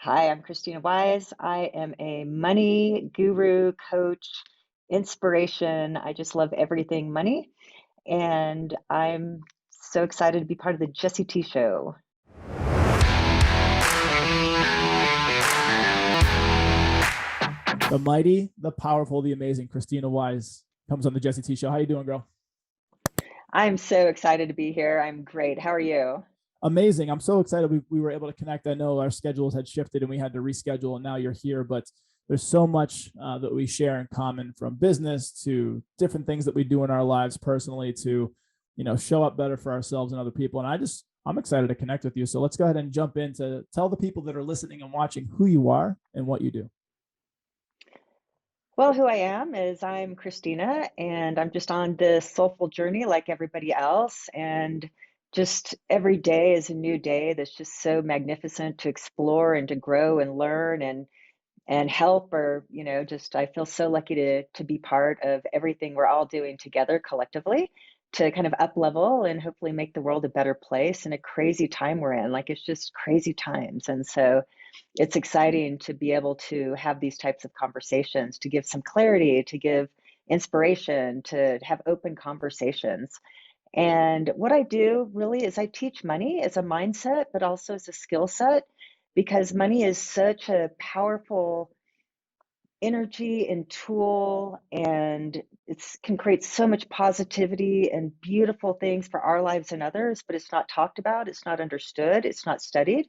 Hi, I'm Christina Wise. I am a money guru, coach, inspiration. I just love everything money. And I'm so excited to be part of the Jesse T Show. The mighty, the powerful, the amazing Krisstina Wise comes on the Jesse T Show. How you doing, girl? I'm so excited to be here. I'm great. How are you? Amazing. I'm so excited we were able to connect. I know our schedules had shifted and we had to reschedule, and now you're here. But there's so much that we share in common, from business to different things that we do in our lives personally to, show up better for ourselves and other people. And I'm excited to connect with you. So let's go ahead and jump in to tell the people that are listening and watching who you are and what you do. Well, who I am is I'm Christina, and I'm just on this soulful journey like everybody else. And just every day is a new day that's just so magnificent to explore and to grow and learn and help, or just I feel so lucky to be part of everything we're all doing together collectively to kind of up level and hopefully make the world a better place in a crazy time we're in. Like, it's just crazy times. And so it's exciting to be able to have these types of conversations, to give some clarity, to give inspiration, to have open conversations. And what I do really is I teach money as a mindset, but also as a skill set, because money is such a powerful energy and tool, and it can create so much positivity and beautiful things for our lives and others, but it's not talked about, it's not understood, it's not studied.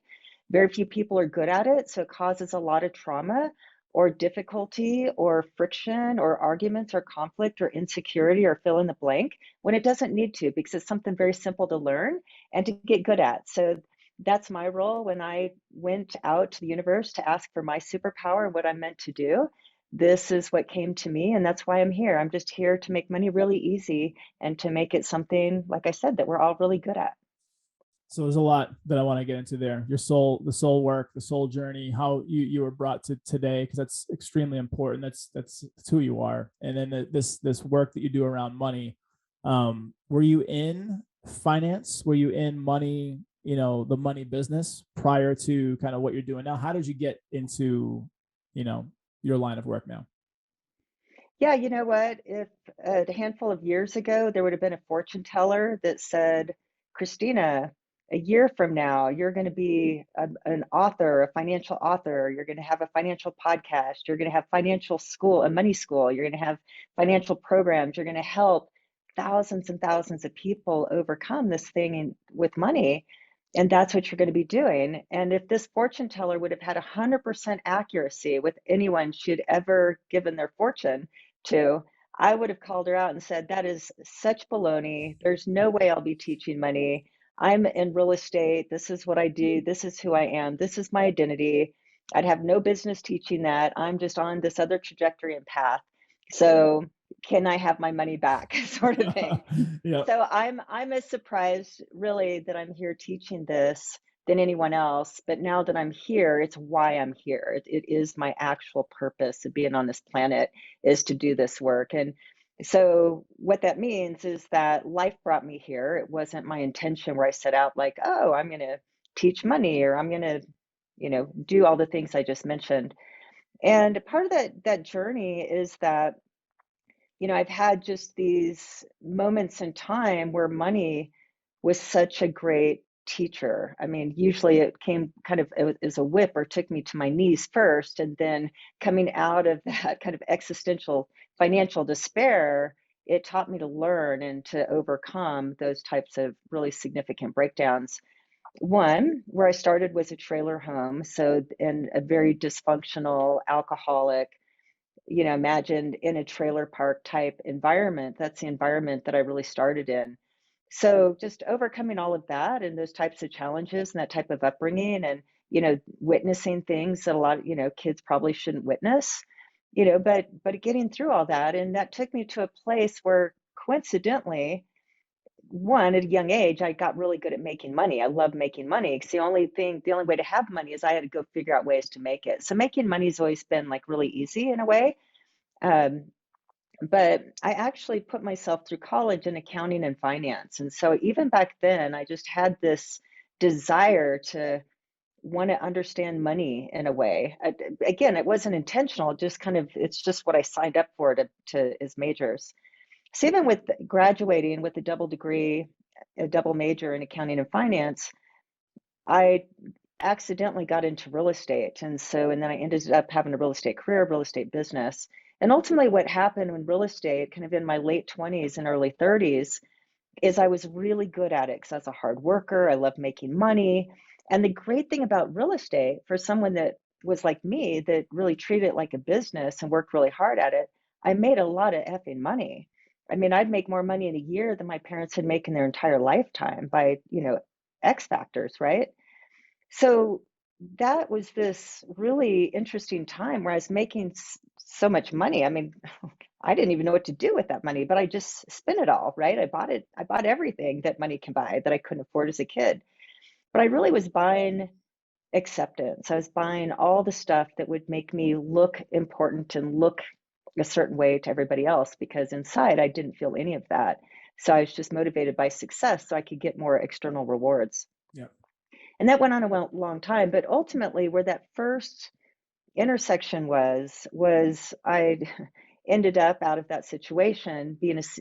Very few people are good at it, so it causes a lot of trauma or difficulty or friction or arguments or conflict or insecurity or fill in the blank when it doesn't need to, because it's something very simple to learn and to get good at. So that's my role when I went out to the universe to ask for my superpower and what I'm meant to do. This is what came to me, and that's why I'm here. I'm just here to make money really easy and to make it something, like I said, that we're all really good at. So there's a lot that I want to get into there. Your soul, the soul work, the soul journey, how you were brought to today, because that's extremely important. That's who you are. And then this work that you do around money. Were you in finance? Were you in money? The money business prior to kind of what you're doing now. How did you get into, your line of work now? Yeah, you know what? If a handful of years ago, there would have been a fortune teller that said, Christina, a year from now, you're going to be an author, a financial author. You're going to have a financial podcast. You're going to have financial school, a money school. You're going to have financial programs. You're going to help thousands and thousands of people overcome this thing with money. And that's what you're going to be doing. And if this fortune teller would have had 100% accuracy with anyone she'd ever given their fortune to, I would have called her out and said, that is such baloney. There's no way I'll be teaching money. I'm in real estate. This is what I do. This is who I am. This is my identity. I'd have no business teaching that. I'm just on this other trajectory and path. So can I have my money back, sort of thing. Yeah. So I'm as surprised really that I'm here teaching this than anyone else. But now that I'm here, it's why I'm here. It is my actual purpose of being on this planet, is to do this work. And so what that means is that life brought me here. It wasn't my intention where I set out like, oh, I'm going to teach money, or I'm going to, do all the things I just mentioned. And part of that journey is that I've had just these moments in time where money was such a great teacher. I mean, usually it came kind of as a whip, or took me to my knees first. And then coming out of that kind of existential financial despair, it taught me to learn and to overcome those types of really significant breakdowns. One, where I started was a trailer home. So, in a very dysfunctional, alcoholic, imagined in a trailer park type environment. That's the environment that I really started in. So just overcoming all of that and those types of challenges and that type of upbringing, and, witnessing things that a lot of, kids probably shouldn't witness, but getting through all that. And that took me to a place where, coincidentally, one, at a young age, I got really good at making money. I love making money, because the only way to have money is I had to go figure out ways to make it. So making money has always been like really easy in a way. um, but I actually put myself through college in accounting and finance. And so even back then, I just had this desire to want to understand money in a way. Again, it wasn't intentional, just kind of, it's just what I signed up for to as majors. So even with graduating with a double degree, a double major in accounting and finance, I accidentally got into real estate. And then I ended up having a real estate career, real estate business. And ultimately what happened in real estate, kind of in my late 20s and early 30s, is I was really good at it because I was a hard worker. I loved making money. And the great thing about real estate for someone that was like me, that really treated it like a business and worked really hard at it, I made a lot of effing money. I mean, I'd make more money in a year than my parents had made in their entire lifetime by, X factors, right? So that was this really interesting time where I was making so much money. I mean, I didn't even know what to do with that money, but I just spent it all, right? I bought it. I bought everything that money can buy that I couldn't afford as a kid. But I really was buying acceptance. I was buying all the stuff that would make me look important and look a certain way to everybody else, because inside I didn't feel any of that. So I was just motivated by success so I could get more external rewards. Yeah. And that went on a long time. But ultimately, where that first intersection was I ended up out of that situation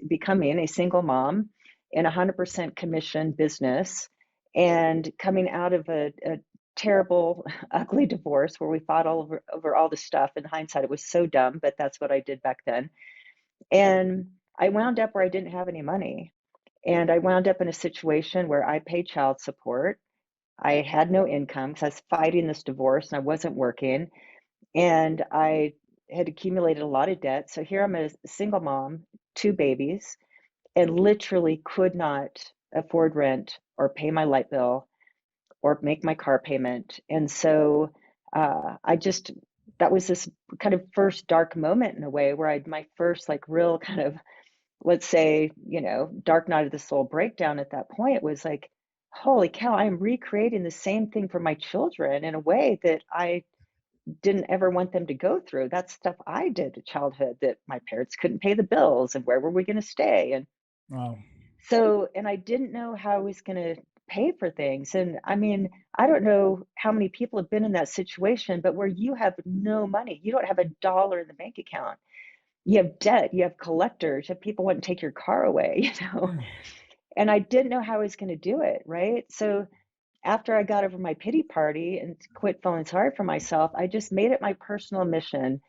becoming a single mom in a 100% commission business, and coming out of a terrible, ugly divorce where we fought over all the stuff. In hindsight, it was so dumb, but that's what I did back then. And I wound up where I didn't have any money. And I wound up in a situation where I paid child support. I had no income because I was fighting this divorce and I wasn't working. And I had accumulated a lot of debt. So here I'm a single mom, two babies, and literally could not afford rent or pay my light bill or make my car payment. And so that was this kind of first dark moment in a way where my first like real kind of, let's say, dark night of the soul breakdown at that point was like, holy cow, I'm recreating the same thing for my children in a way that I didn't ever want them to go through. That's stuff I did in childhood that my parents couldn't pay the bills, and where were we going to stay? And Wow. so, and I didn't know how I was going to pay for things. And I mean, I don't know how many people have been in that situation, but where you have no money, you don't have a dollar in the bank account. You have debt, you have collectors, you have people wanting to take your car away, And I didn't know how I was going to do it, right? So after I got over my pity party and quit feeling sorry for myself, I just made it my personal mission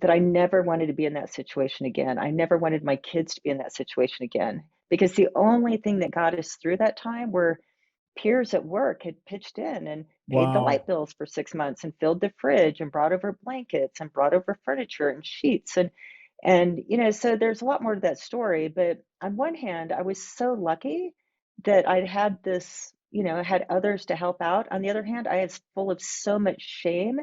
that I never wanted to be in that situation again. I never wanted my kids to be in that situation again, because the only thing that got us through that time were peers at work had pitched in and paid the Wow. light bills for 6 months and filled the fridge and brought over blankets and brought over furniture and sheets. And so there's a lot more to that story. But on one hand, I was so lucky that I'd had this, I had others to help out. On the other hand, I was full of so much shame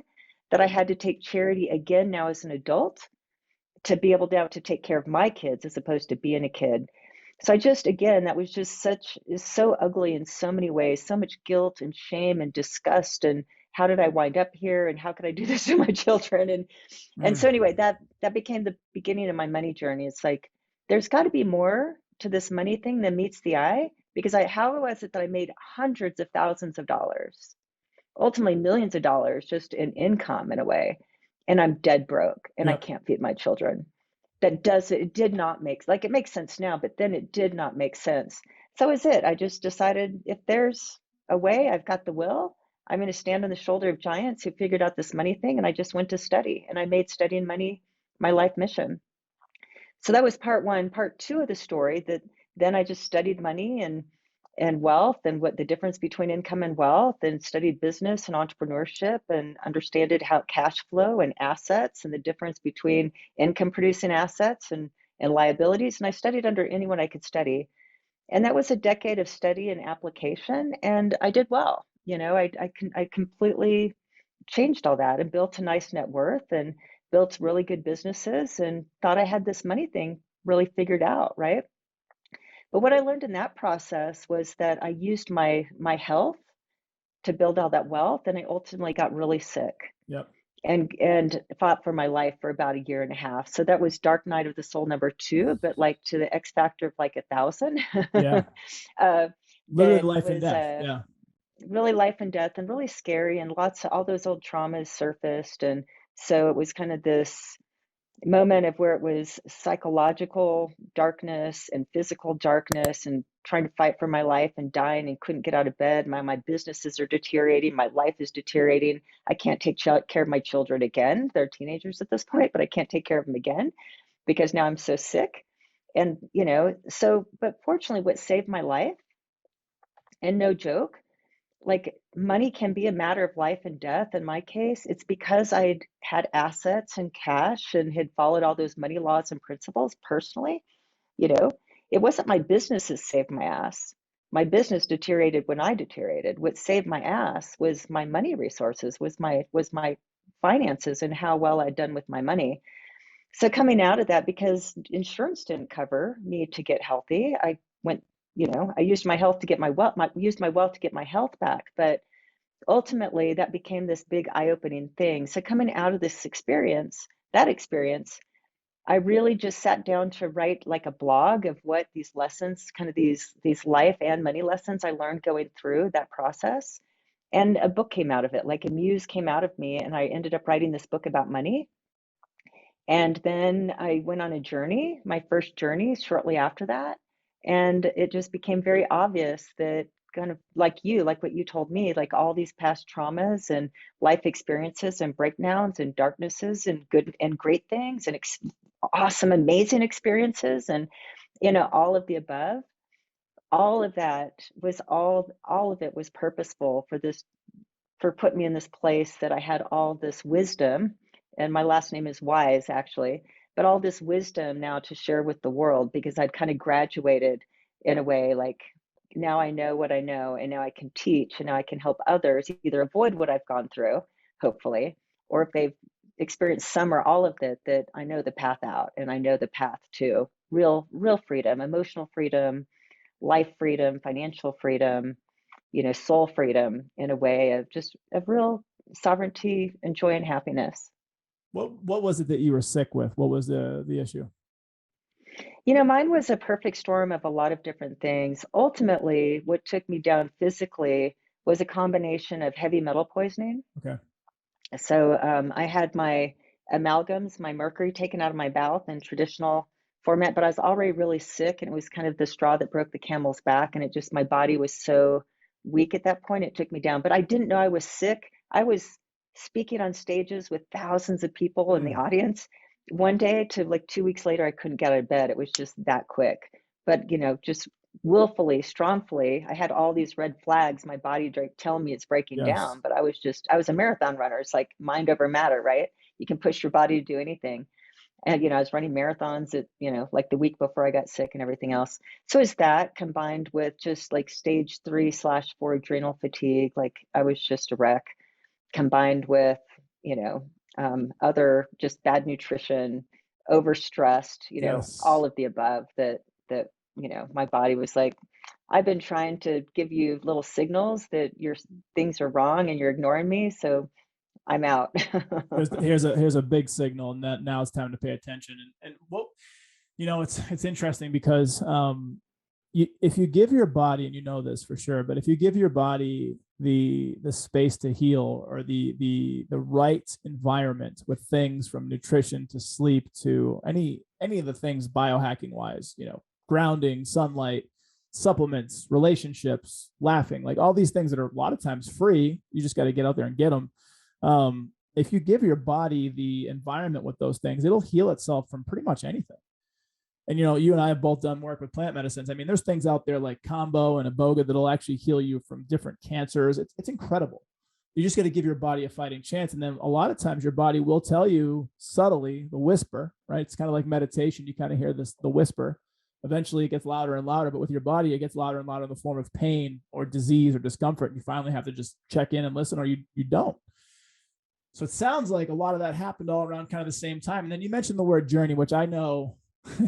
that I had to take charity again now as an adult to be able to take care of my kids as opposed to being a kid. So again, that was just so ugly in so many ways, so much guilt and shame and disgust. And how did I wind up here? And how could I do this to my children? And so anyway, that became the beginning of my money journey. It's like, there's got to be more to this money thing than meets the eye, because how was it that I made hundreds of thousands of dollars, ultimately millions of dollars just in income in a way, and I'm dead broke and I Yep. can't feed my children? It did not make, like, it makes sense now, but then it did not make sense. So is it. I just decided, if there's a way, I've got the will, I'm going to stand on the shoulder of giants who figured out this money thing. And I just went to study, and I made studying money my life mission. So that was part one. Part two of the story, that then I just studied money and wealth, and what the difference between income and wealth, and studied business and entrepreneurship, and understood how cash flow and assets, and the difference between income producing assets and liabilities. And I studied under anyone I could study. And that was a decade of study and application. And I did well. I completely changed all that and built a nice net worth and built really good businesses, and thought I had this money thing really figured out, right? But what I learned in that process was that I used my health to build all that wealth, and I ultimately got really sick Yep. and fought for my life for about a year and a half. So that was dark night of the soul number two, but like to the X factor of like 1,000. Yeah. uh, Literally that life and was death. Yeah. really life and death and really scary, and lots of all those old traumas surfaced. And so it was kind of this moment of where it was psychological darkness and physical darkness and trying to fight for my life and dying and couldn't get out of bed. My businesses are deteriorating. My life is deteriorating. I can't take care of my children again. They're teenagers at this point, but I can't take care of them again because now I'm so sick. And, but fortunately, what saved my life, and no joke, like money can be a matter of life and death. In my case, it's because I'd had assets and cash and had followed all those money laws and principles personally. You know, it wasn't my business that saved my ass. My business deteriorated when I deteriorated. What saved my ass was my money resources, was my finances and how well I'd done with my money. So coming out of that, because insurance didn't cover me to get healthy, I went, I used my health to get used my wealth to get my health back. But ultimately, that became this big eye-opening thing. So coming out of this experience, I really just sat down to write like a blog of what these lessons, kind of these life and money lessons I learned going through that process. And a book came out of it, like a muse came out of me, and I ended up writing this book about money. And then I went on a journey, my first journey shortly after that. And it just became very obvious that, kind of like what you told me, like all these past traumas and life experiences and breakdowns and darknesses and good and great things and awesome, amazing experiences and, all of the above, all of that was all of it was purposeful for putting me in this place that I had all this wisdom, and my last name is Wise actually, but all this wisdom now to share with the world because I'd kind of graduated in a way, like now I know what I know and now I can teach and now I can help others either avoid what I've gone through, hopefully, or if they've experienced some or all of it, that I know the path out and I know the path to real freedom, emotional freedom, life freedom, financial freedom, soul freedom in a way of just of real sovereignty and joy and happiness. What was it that you were sick with? What was the issue? Mine was a perfect storm of a lot of different things. Ultimately, what took me down physically was a combination of heavy metal poisoning. Okay. So I had my amalgams, my mercury taken out of my mouth in traditional format, but I was already really sick, and it was kind of the straw that broke the camel's back. And my body was so weak at that point, it took me down. But I didn't know I was sick. I was speaking on stages with thousands of people in the audience. One day to like 2 weeks later, I couldn't get out of bed. It was just that quick. But, just willfully, strongfully, I had all these red flags, my body telling me it's breaking Yes. down, but I was a marathon runner. It's like mind over matter, right? You can push your body to do anything. And, I was running marathons at, like the week before I got sick and everything else. So is that combined with just like stage 3/4 adrenal fatigue, like I was just a wreck, combined with, you know, other just bad nutrition, overstressed, Yes. all of the above that, my body was like, I've been trying to give you little signals that your things are wrong and you're ignoring me. So I'm out. Here's a big signal, and that now it's time to pay attention. And what it's interesting because if you give your body, and you know this for sure, but if you give your body the space to heal, or the right environment with things from nutrition to sleep to any of the things biohacking wise, grounding, sunlight, supplements, relationships, laughing, like all these things that are a lot of times free, you just got to get out there and get them. If you give your body the environment with those things, it'll heal itself from pretty much anything. And you and I have both done work with plant medicines. I mean, there's things out there like combo and iboga that'll actually heal you from different cancers. It's incredible. You just got to give your body a fighting chance. And then a lot of times your body will tell you subtly, the whisper, right? It's kind of like meditation. You kind of hear the whisper. Eventually it gets louder and louder, but with your body, it gets louder and louder in the form of pain or disease or discomfort. And you finally have to just check in and listen, or you don't. So it sounds like a lot of that happened all around kind of the same time. And then you mentioned the word journey, which I know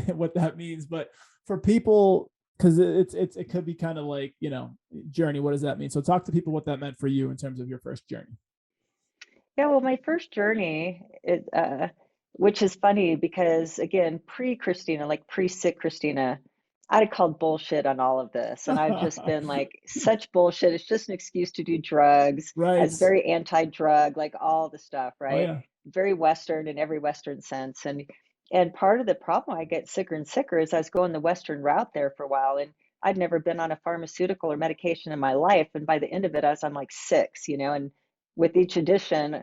what that means, but for people, because it could be kind of like, journey, what does that mean? So talk to people what that meant for you in terms of your first journey. Yeah, well, my first journey, which is funny because again, pre-Krisstina, like pre-sick Krisstina, I'd have called bullshit on all of this. And I've just been like, such bullshit. It's just an excuse to do drugs. I Right. was very anti-drug, like all the stuff, Oh right? yeah. Very Western in every Western sense. And part of the problem I get sicker and sicker is I was going the Western route there for a while, and I'd never been on a pharmaceutical or medication in my life. And by the end of it, I was on like six, and with each addition,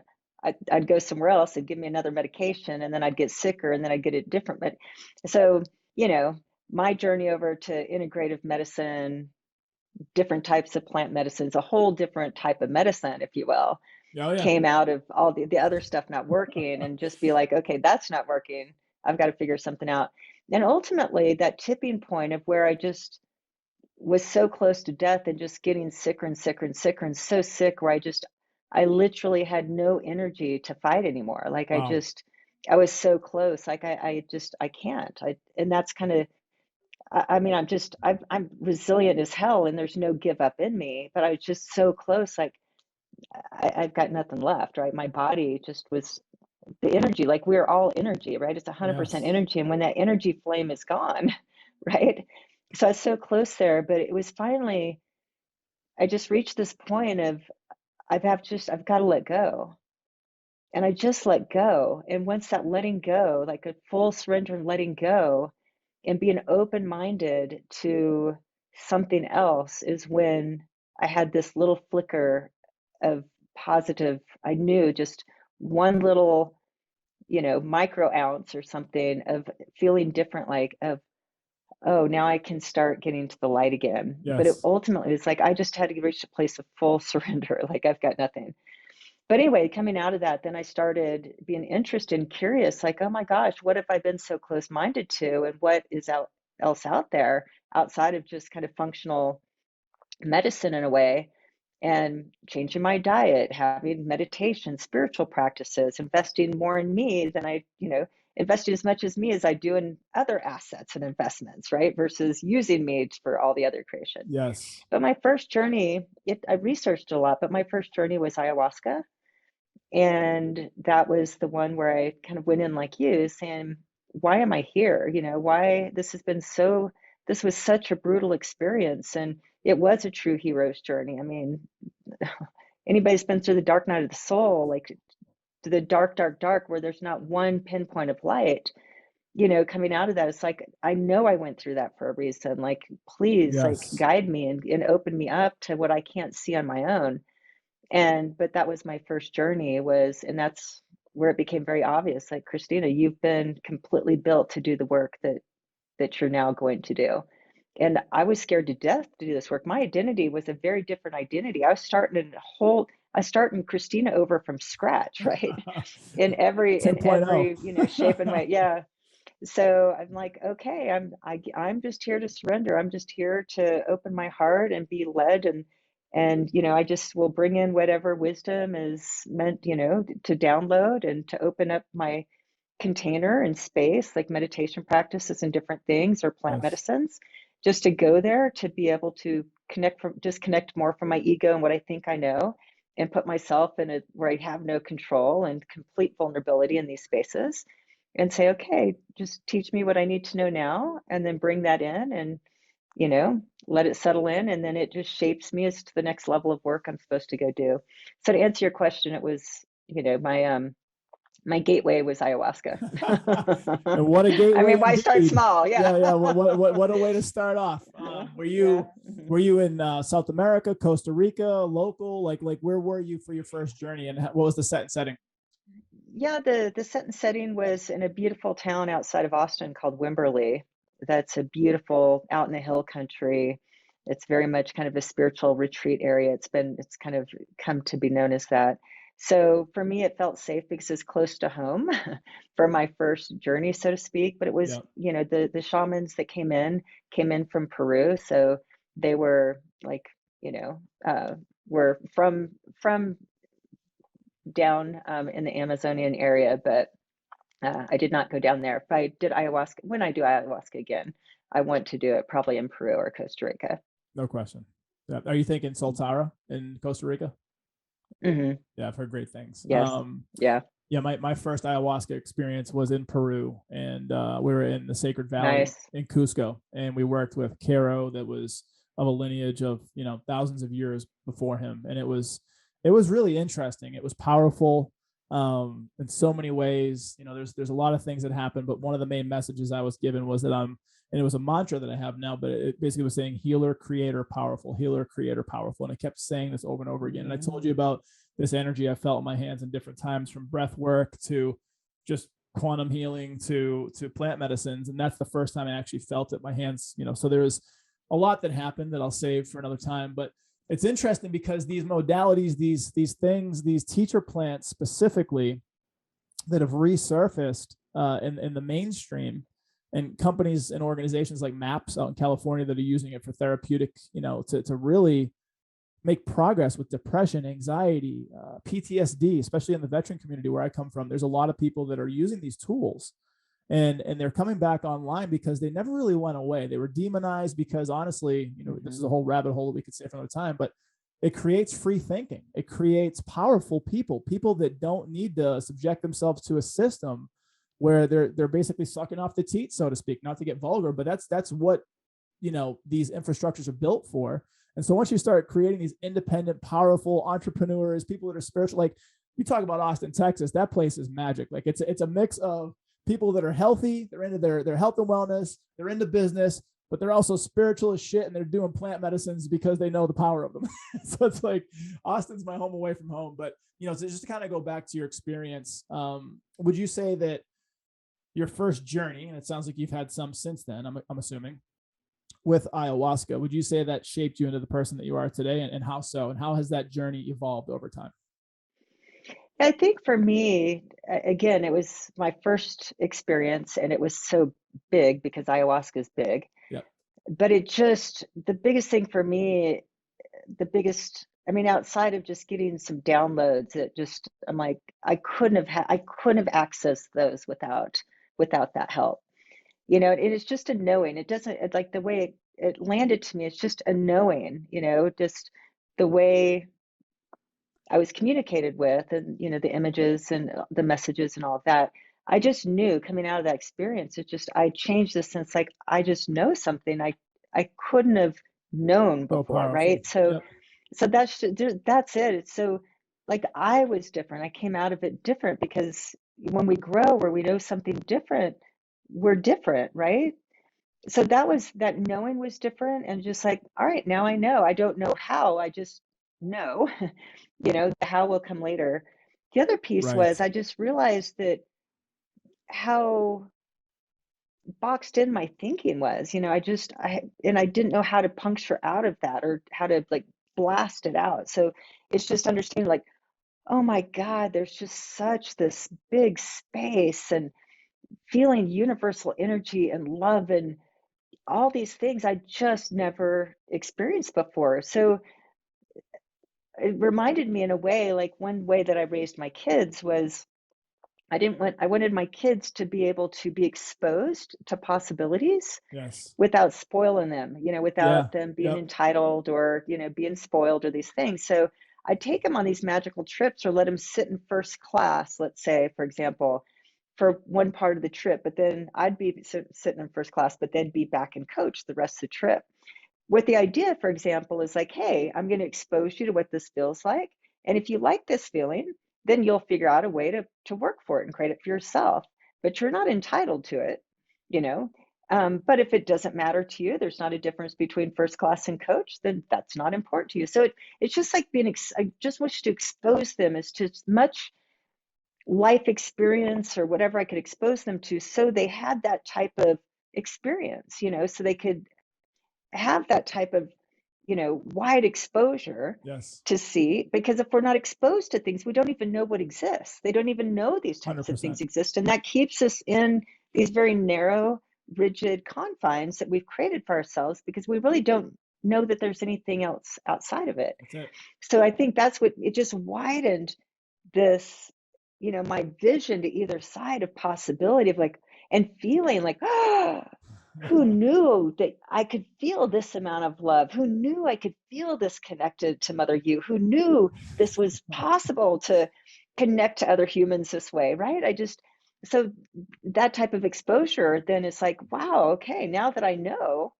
I'd go somewhere else and give me another medication, and then I'd get sicker, and then I'd get it different. But so, you know, my journey over to integrative medicine, different types of plant medicines, a whole different type of medicine, if you will, Oh yeah. came out of all the other stuff not working, and just be like, okay, that's not working. I've got to figure something out. And ultimately, that tipping point of where I just was so close to death and just getting sicker and sicker and sicker and so sick where I literally had no energy to fight anymore. Like Wow. I was so close. Like I can't. And that's kind of, I mean, I'm resilient as hell, and there's no give up in me, but I was just so close. Like I've got nothing left, right? My body just was the energy, like we're all energy, right? It's 100% Yes. energy. And when that energy flame is gone, right? So I was so close there, but it was finally, I just reached this point of I've got to let go. And I just let go. And once that letting go, like a full surrender and letting go, and being open-minded to something else, is when I had this little flicker of positive. I knew just one little, micro ounce or something of feeling different, like of, oh, now I can start getting to the light again. But it Yes. ultimately, it's like I just had to reach a place of full surrender, like I've got nothing. But anyway, coming out of that, then I started being interested and curious, like, oh my gosh, what have I been so close-minded to, and what is else out there outside of just kind of functional medicine in a way, and changing my diet, having meditation, spiritual practices, investing more in me than investing as much as me as I do in other assets and investments, right? Versus using me for all the other creation. Yes. But my first journey, I researched a lot, but my first journey was ayahuasca. And that was the one where I kind of went in like you, saying, why am I here? Why this was such a brutal experience. And it was a true hero's journey. I mean, anybody's been through the dark night of the soul, like to the dark, dark, dark, where there's not one pinpoint of light, coming out of that, it's like, I know I went through that for a reason. Like, please, like, Yes. guide me and open me up to what I can't see on my own. But that was my first journey, and that's where it became very obvious, like, Krisstina, you've been completely built to do the work that you're now going to do. And I was scared to death to do this work. My identity was a very different identity. I starting Krisstina over from scratch, right? In every 2.0. shape and way. Yeah. So I'm like, okay, I'm just here to surrender. I'm just here to open my heart and be led, and I just will bring in whatever wisdom is meant, to download and to open up my container and space, like meditation practices and different things, or plant Yes. medicines, just to go there, to be able to disconnect more from my ego and what I think I know, and put myself in where I have no control and complete vulnerability in these spaces, and say, okay, just teach me what I need to know now, and then bring that in, and let it settle in, and then it just shapes me as to the next level of work I'm supposed to go do. So to answer your question, it was, my gateway was ayahuasca. And what a I gateway mean, why start indeed. small? Yeah. Yeah, yeah. What a way to start off. Were Yeah. you were you in South America, Costa Rica, local? Like where were you for your first journey, and what was the setting? Yeah, the set and setting was in a beautiful town outside of Austin called Wimberley. That's a beautiful out in the hill country. It's very much kind of a spiritual retreat area. It's kind of come to be known as that. So for me, it felt safe because it's close to home for my first journey, so to speak. But it was, Yeah. the shamans that came in from Peru. So they were like, were from down in the Amazonian area, but I did not go down there. If I did ayahuasca, when I do ayahuasca again, I want to do it probably in Peru or Costa Rica. No question. Yeah. Are you thinking Soltara in Costa Rica? Hmm. Yeah, I've heard great things. Yes. Yeah. Yeah, my first ayahuasca experience was in Peru, and we were in the Sacred Valley Nice. in Cusco, and we worked with Caro that was of a lineage of thousands of years before him, and it was really interesting. It was powerful in so many ways. There's a lot of things that happen, but one of the main messages I was given was that and it was a mantra that I have now, but it basically was saying healer, creator, powerful, and I kept saying this over and over again. And I told you about this energy I felt in my hands in different times, from breath work to just quantum healing to plant medicines. And that's the first time I actually felt it, my hands, so there's a lot that happened that I'll save for another time. But it's interesting because these modalities, these things, these teacher plants specifically that have resurfaced in the mainstream, and companies and organizations like MAPS out in California that are using it for therapeutic, to really make progress with depression, anxiety, PTSD, especially in the veteran community where I come from. There's a lot of people that are using these tools, and they're coming back online because they never really went away. They were demonized because, honestly, this is a whole rabbit hole that we could say for another time, but it creates free thinking. It creates powerful people that don't need to subject themselves to a system where they're basically sucking off the teat, so to speak, not to get vulgar, but that's what these infrastructures are built for. And so once you start creating these independent, powerful entrepreneurs, people that are spiritual, like you talk about Austin, Texas, that place is magic. Like it's a mix of people that are healthy, they're into their health and wellness, they're into business, but they're also spiritual as shit, and they're doing plant medicines because they know the power of them. So it's like Austin's my home away from home. But so just to kind of go back to your experience, would you say that your first journey, and it sounds like you've had some since then, I'm assuming, with ayahuasca, would you say that shaped you into the person that you are today, and how so? And how has that journey evolved over time? I think for me, again, it was my first experience, and it was so big because ayahuasca is big. Yeah. But the biggest thing for me, I mean, outside of just getting some downloads, I'm like, I couldn't have accessed those without that help. It is just a knowing. It doesn't, like the way it landed to me, it's just a knowing, just the way I was communicated with, and, the images and the messages and all of that. I just knew coming out of that experience, I changed the sense, like, I just know something I couldn't have known So before, powerful. right? So, Yep. so that's it. It's so, like, I was different. I came out of it different because when we grow, where we know something different, we're different, right? So that knowing was different, and just like, all right, now I know. I don't know how, I just know. The how will come later. The other piece Right. was I just realized that how boxed in my thinking was. I didn't know how to puncture out of that, or how to, like, blast it out. So it's just understanding, like, oh my God, there's just such this big space, and feeling universal energy and love and all these things I just never experienced before. So it reminded me, in a way, like, one way that I raised my kids was, I wanted my kids to be able to be exposed to possibilities Yes. without spoiling them, Yeah. without them being Yep. entitled, or, being spoiled, or these things. So I take them on these magical trips, or let them sit in first class, let's say, for example, for one part of the trip, but then I'd be sitting in first class, but then be back in coach the rest of the trip. What the idea, for example, is like, hey, I'm going to expose you to what this feels like. And if you like this feeling, then you'll figure out a way to work for it and create it for yourself. But you're not entitled to it, you know. But if it doesn't matter to you, there's not a difference between first class and coach, then that's not important to you. So it's just like I just wish to expose them as to as much life experience or whatever I could expose them to, so they had that type of experience, so they could have that type of, wide exposure Yes. to see. Because if we're not exposed to things, we don't even know what exists. They don't even know these types of things 100%. exist. And that keeps us in these very narrow, rigid confines that we've created for ourselves, because we really don't know that there's anything else outside of it. That's it. So I think that's what it just widened this, my vision to either side of possibility, of like, and feeling like, oh, who knew that I could feel this amount of love? Who knew I could feel this connected to Mother You? Who knew this was possible to connect to other humans this way, right? So that type of exposure, then it's like, wow, okay, now that I know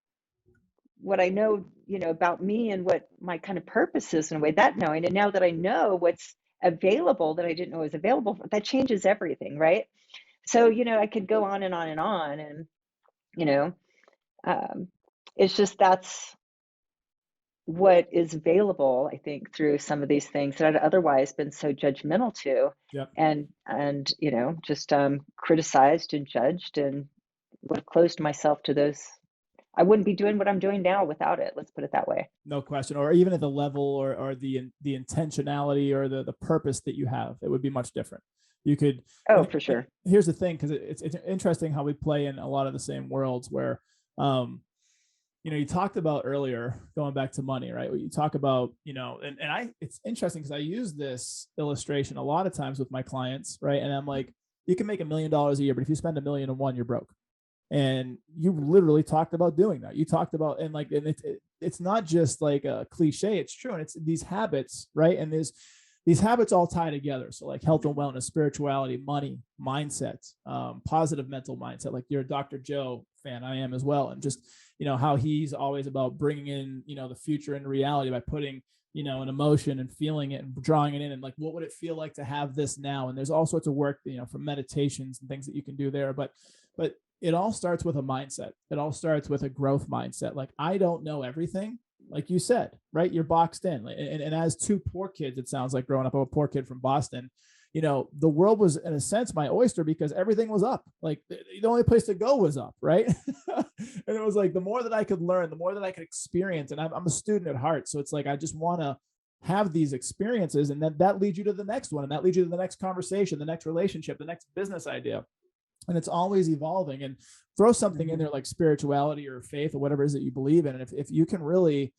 what I know, about me and what my kind of purpose is in a way, that knowing, and now that I know what's available that I didn't know was available, that changes everything, right? So, I could go on and on and on, and, you know, um, it's just that's what is available, I think, through some of these things that I'd otherwise been so judgmental to, Yep. and just criticized and judged, and would have closed myself to those. I wouldn't be doing what I'm doing now without it. Let's put it that way. No question. Or even at the level or the intentionality or the purpose that you have, it would be much different. You could, Oh, for sure. here's the thing, because it's interesting how we play in a lot of the same worlds where, you talked about earlier, going back to money, right? You talk about, it's interesting because I use this illustration a lot of times with my clients, right? And I'm like, you can make $1 million a year, but if you spend 1,000,001, you're broke. And you literally talked about doing that. You talked about, and it's not just like a cliche, it's true. And it's these habits, right? And these habits all tie together. So like health and wellness, spirituality, money, mindset, positive mental mindset. Like you're a Dr. Joe fan, I am as well. And just, how he's always about bringing in, the future into reality by putting, an emotion and feeling it and drawing it in, and like, what would it feel like to have this now? And there's all sorts of work, from meditations and things that you can do there. But it all starts with a mindset. It all starts with a growth mindset. Like, I don't know everything. Like you said, right? You're boxed in. And as two poor kids, it sounds like, growing up, I'm a poor kid from Boston, the world was, in a sense, my oyster, because everything was up. Like the only place to go was up, right? And it was like, the more that I could learn, the more that I could experience. And I'm a student at heart. So it's like, I just want to have these experiences, and then that leads you to the next one, and that leads you to the next conversation, the next relationship, the next business idea. And it's always evolving. And throw something in there like spirituality or faith or whatever it is that you believe in. And if you can really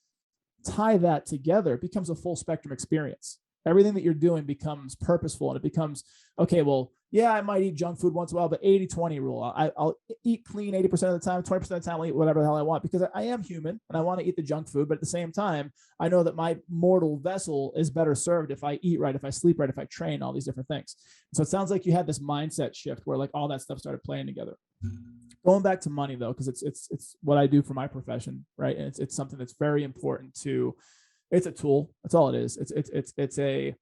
tie that together, it becomes a full spectrum experience. Everything that you're doing becomes purposeful, and it becomes, okay, well, yeah, I might eat junk food once in a while, but 80-20 rule. I'll eat clean 80% of the time, 20% of the time I'll eat whatever the hell I want, because I am human and I want to eat the junk food. But at the same time, I know that my mortal vessel is better served if I eat right, if I sleep right, if I train, all these different things. So it sounds like you had this mindset shift where like all that stuff started playing together. Going back to money though, because it's what I do for my profession, right? And it's something that's very important to. It's a tool. That's all it is. And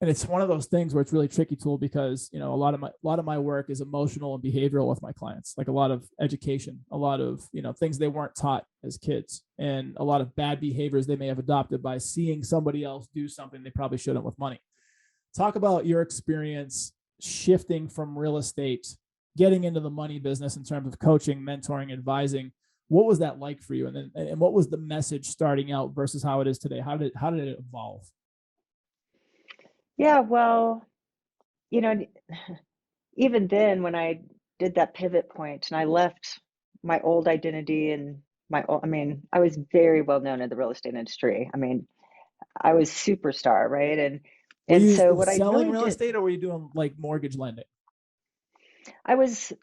it's one of those things where it's really tricky tool, because a lot of my work is emotional and behavioral with my clients, like a lot of education, a lot of things they weren't taught as kids, and a lot of bad behaviors they may have adopted by seeing somebody else do something they probably shouldn't with money. Talk about your experience shifting from real estate, getting into the money business in terms of coaching, mentoring, advising. What was that like for you? And what was the message starting out versus how it is today? How did it evolve? Yeah, well, you know, even then, when I did that pivot point and I left my old identity and I mean, I was very well known in the real estate industry. I mean, I was superstar, right? And Were and you so what I selling really real did, estate, or were you doing like mortgage lending? I was,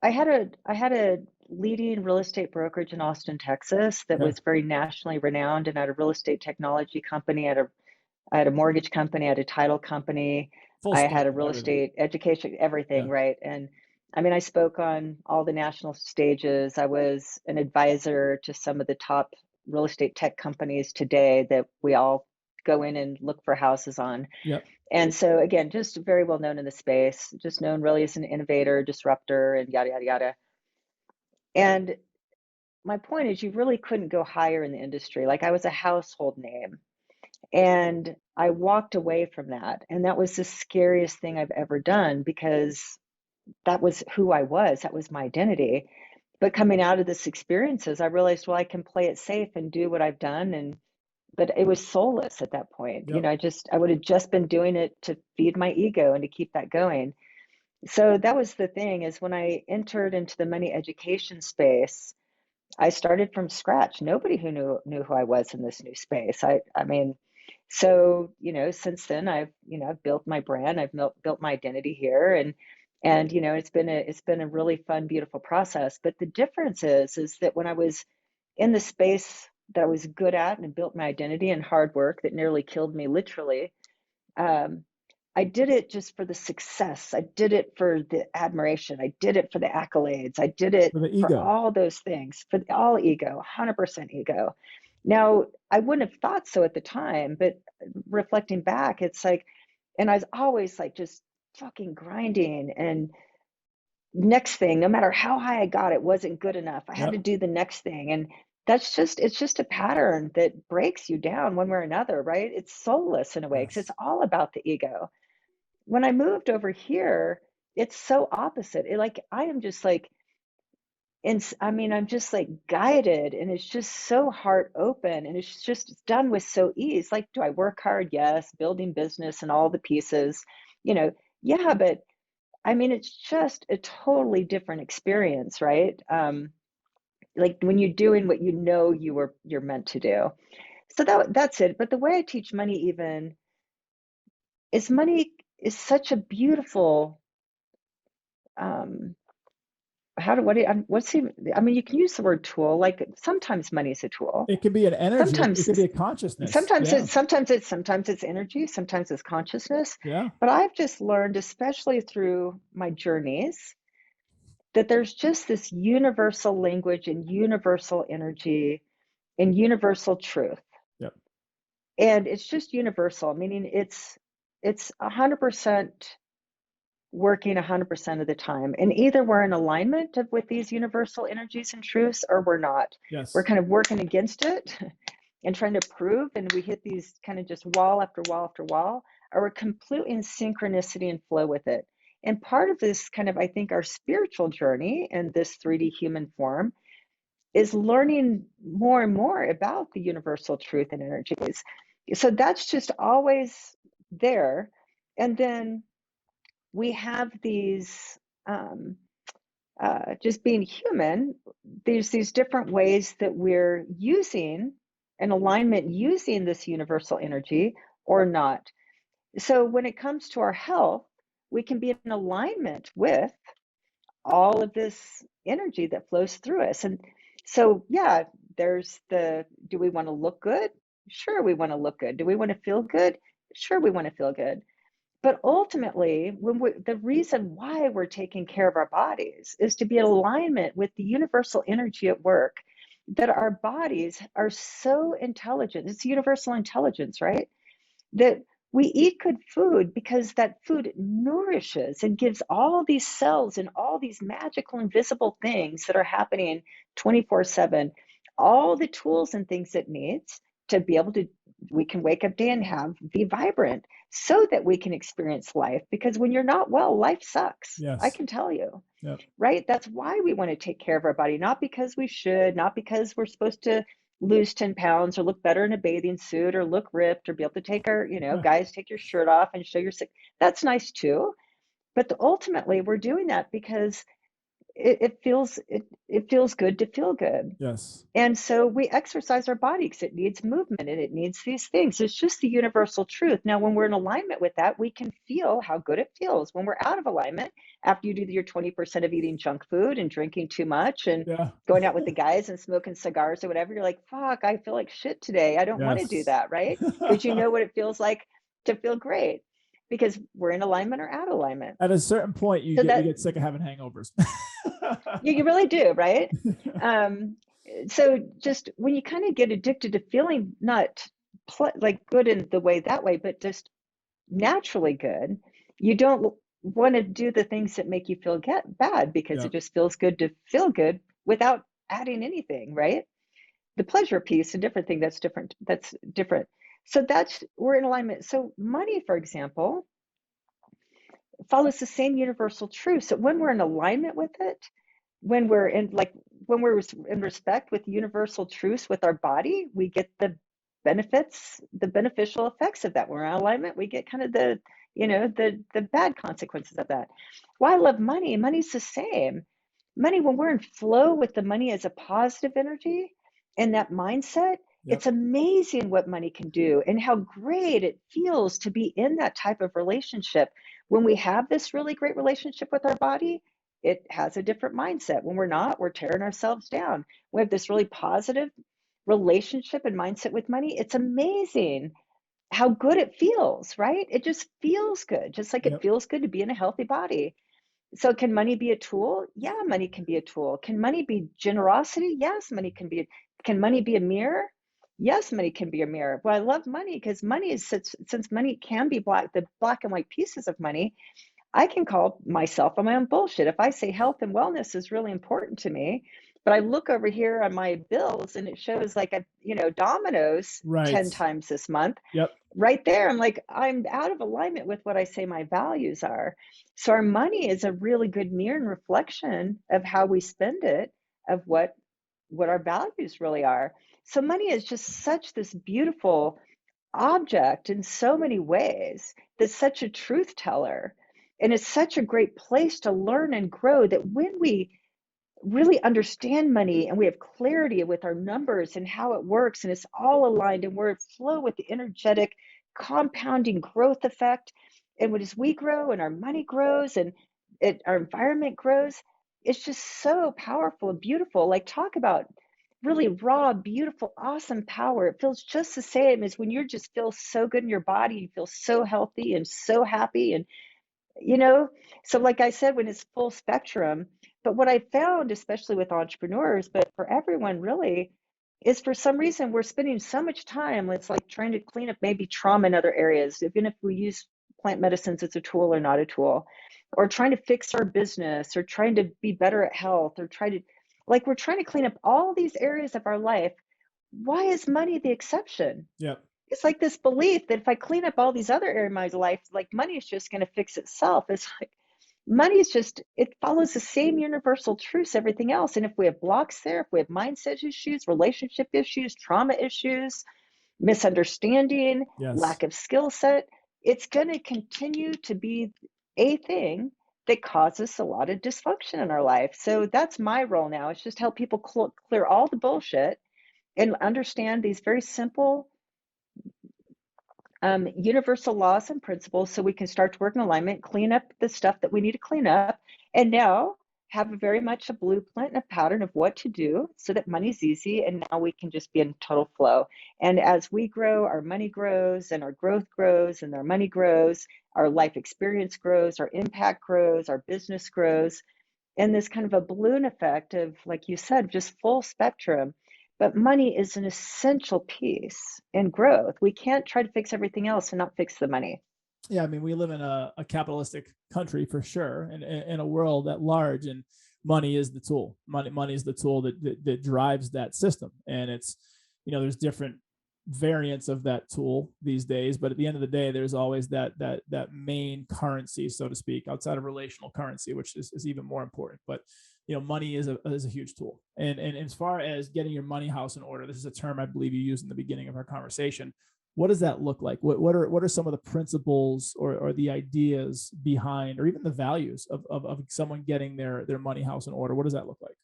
I had a leading real estate brokerage in Austin, Texas, that Okay. was very nationally renowned, and I had a real estate technology company, I had a mortgage company, I had a title company, Full I had a spectrum, real everything. estate education, everything, Yeah. right? And I mean, I spoke on all the national stages. I was an advisor to some of the top real estate tech companies today that we all go in and look for houses on. Yep. And so again, just very well known in the space, just known really as an innovator, disruptor, and yada yada yada. And my point is, you really couldn't go higher in the industry. Like, I was a household name. And I walked away from that. And that was the scariest thing I've ever done, because that was who I was. That was my identity. But coming out of this experiences, I realized, well, I can play it safe and do what I've done. But it was soulless at that point. Yep. I would have just been doing it to feed my ego and to keep that going. So that was the thing, is when I entered into the money education space, I started from scratch. Nobody who knew who I was in this new space. I mean, so since then I've built my brand. I've built my identity here, and it's been a really fun, beautiful process. But the difference is that when I was in the space that I was good at and built my identity and hard work that nearly killed me literally, um, I did it just for the success. I did it for the admiration. I did it for the accolades. I did it For the for ego. all those things, for all ego, 100% ego. Now, I wouldn't have thought so at the time, but reflecting back, it's like, and I was always like just fucking grinding, and next thing, no matter how high I got, it wasn't good enough. I had to Yep. do the next thing. And that's just, it's just a pattern that breaks you down one way or another, right? It's soulless in a way because Yes. it's all about the ego. When I moved over here, it's so opposite. Like I am just like, and I mean, I'm just like guided, and it's just so heart open, and it's just done with so ease. Like, do I work hard? Yes. Building business and all the pieces, you know, yeah, but I mean, it's just a totally different experience, right? Like when you're doing what you know you're meant to do. So that's it. But the way I teach money even is money is such a beautiful um what's the I mean, you can use the word tool. Like sometimes money is a tool. It could be an energy. It Sometimes could be a consciousness. Yeah. sometimes it's energy, sometimes it's consciousness. Yeah. But I've just learned, especially through my journeys, that there's just this universal language and universal energy and universal truth. Yep. And it's just universal, meaning it's 100% working 100% of the time. And either we're in alignment with these universal energies and truths, or we're not. We're Yes. kind of working against it and trying to prove, and we hit these kind of just wall after wall after wall, or we're completely in synchronicity and flow with it. And part of this kind of, I think, our spiritual journey in this 3D human form is learning more and more about the universal truth and energies. So that's just always there. And then we have these, just being human, there's these different ways that we're using an alignment, using this universal energy or not. So when it comes to our health, we can be in alignment with all of this energy that flows through us. And so, yeah, there's the, do we want to look good? Sure, we want to look good. Do we want to feel good? Sure, we want to feel good. But ultimately, the reason why we're taking care of our bodies is to be in alignment with the universal energy at work, that our bodies are so intelligent. It's universal intelligence, right? That we eat good food because that food nourishes and gives all these cells and all these magical invisible things that are happening 24/7 all the tools and things it needs to be able to, we can wake up day and be vibrant so that we can experience life, because when you're not well, life sucks. I Yes. can tell you, Yep. right? That's why we want to take care of our body, not because we should, not because we're supposed to lose 10 pounds or look better in a bathing suit or look ripped or be able to take our, guys, take your shirt off and show your sick. That's nice too. But ultimately, we're doing that because it feels good to feel good. Yes. And so we exercise our body because it needs movement and it needs these things. It's just the universal truth. Now, when we're in alignment with that, we can feel how good it feels. When we're out of alignment, after you do your 20% of eating junk food and drinking too much and Yeah. going out with the guys and smoking cigars or whatever, you're like, fuck, I feel like shit today. I don't want to do Yes. that, right? Because you know what it feels like to feel great, because we're in alignment or out of alignment. At a certain point, you So get sick of having hangovers. you really do, right? So just when you kind of get addicted to feeling not like good in the way that way, but just naturally good, you don't want to do the things that make you feel bad, because it Yep. just feels good to feel good without adding anything, right? The pleasure piece, a different thing, that's different. That's different. So we're in alignment. So money, for example, follows the same universal truth. So when we're in alignment with it, when we're in like when we're in respect with universal truths with our body, we get the benefits, the beneficial effects of that. When we're in alignment, we get kind of the bad consequences of that. Why I love money? Money's the same. Money, when we're in flow with the money as a positive energy and that mindset, Yep. it's amazing what money can do and how great it feels to be in that type of relationship. When we have this really great relationship with our body, it has a different mindset. When we're not, we're tearing ourselves down. We have this really positive relationship and mindset with money. It's amazing how good it feels, right? It just feels good, just like it Yep. feels good to be in a healthy body. So can money be a tool? Yeah, money can be a tool. Can money be generosity? Yes, money can be. Can money be a mirror? Yes, money can be a mirror. Well, I love money because money is since money can be the black and white pieces of money, I can call myself on my own bullshit. If I say health and wellness is really important to me, but I look over here on my bills and it shows like Domino's Right. 10 times this month, Yep. right there, I'm like, I'm out of alignment with what I say my values are. So our money is a really good mirror and reflection of how we spend it, of what our values really are. So money is just such this beautiful object in so many ways, that's such a truth teller. And it's such a great place to learn and grow, that when we really understand money and we have clarity with our numbers and how it works, and it's all aligned and we're in flow with the energetic compounding growth effect, and as we grow and our money grows and our environment grows, it's just so powerful and beautiful. Like, talk about really raw, beautiful, awesome power. It feels just the same as when you just feel so good in your body, you feel so healthy and so happy, and you know so like I said, when it's full spectrum. But what I found, especially with entrepreneurs, but for everyone really, is for some reason we're spending so much time, it's like trying to clean up maybe trauma in other areas, even if we use plant medicines as a tool or not a tool, or trying to fix our business, or trying to be better at health, or try to, like, we're trying to clean up all these areas of our life. Why is money the exception? Yep. It's like this belief that if I clean up all these other areas of my life, like, money is just going to fix itself. It's like money is just, it follows the same universal truths, everything else. And if we have blocks there, if we have mindset issues, relationship issues, trauma issues, misunderstanding, Yes. lack of skill set, it's going to continue to be a thing that causes a lot of dysfunction in our life. So that's my role now. It's just help people clear all the bullshit and understand these very simple universal laws and principles, so we can start to work in alignment, clean up the stuff that we need to clean up, and now have very much a blueprint and a pattern of what to do so that money's easy, and now we can just be in total flow. And as we grow, our money grows, and our growth grows, and our money grows, our life experience grows, our impact grows, our business grows, and this kind of a balloon effect of, like you said, just full spectrum. But money is an essential piece in growth. We can't try to fix everything else and not fix the money. Yeah, I mean, we live in a capitalistic country for sure, and in a world at large, and money is the tool. Money is the tool that drives that system, and it's, there's different variants of that tool these days, but at the end of the day, there's always that main currency, so to speak, outside of relational currency, which is even more important. But money is a huge tool, and as far as getting your money house in order, this is a term I believe you used in the beginning of our conversation. What does that look like? What are some of the principles or the ideas behind, or even the values of someone getting their money house in order? What does that look like?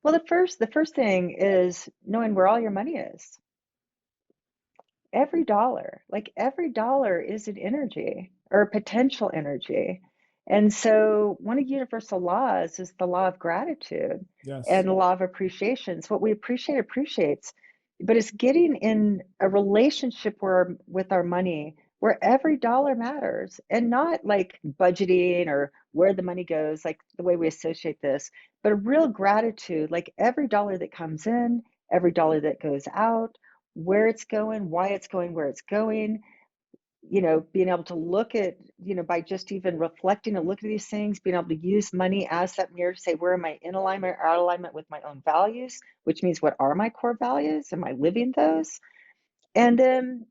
Well, the first thing is knowing where all your money is. Every dollar is an energy or a potential energy. And so one of universal laws is the law of gratitude Yes. and the law of appreciation. So what we appreciate appreciates, but it's getting in a relationship with our money where every dollar matters, and not like budgeting or where the money goes, like the way we associate this, but a real gratitude, like every dollar that comes in, every dollar that goes out, where it's going, why it's going, where it's going, being able to look at, by just even reflecting and look at these things, being able to use money as that mirror to say, where am I in alignment or out of alignment with my own values, which means what are my core values? Am I living those? And then,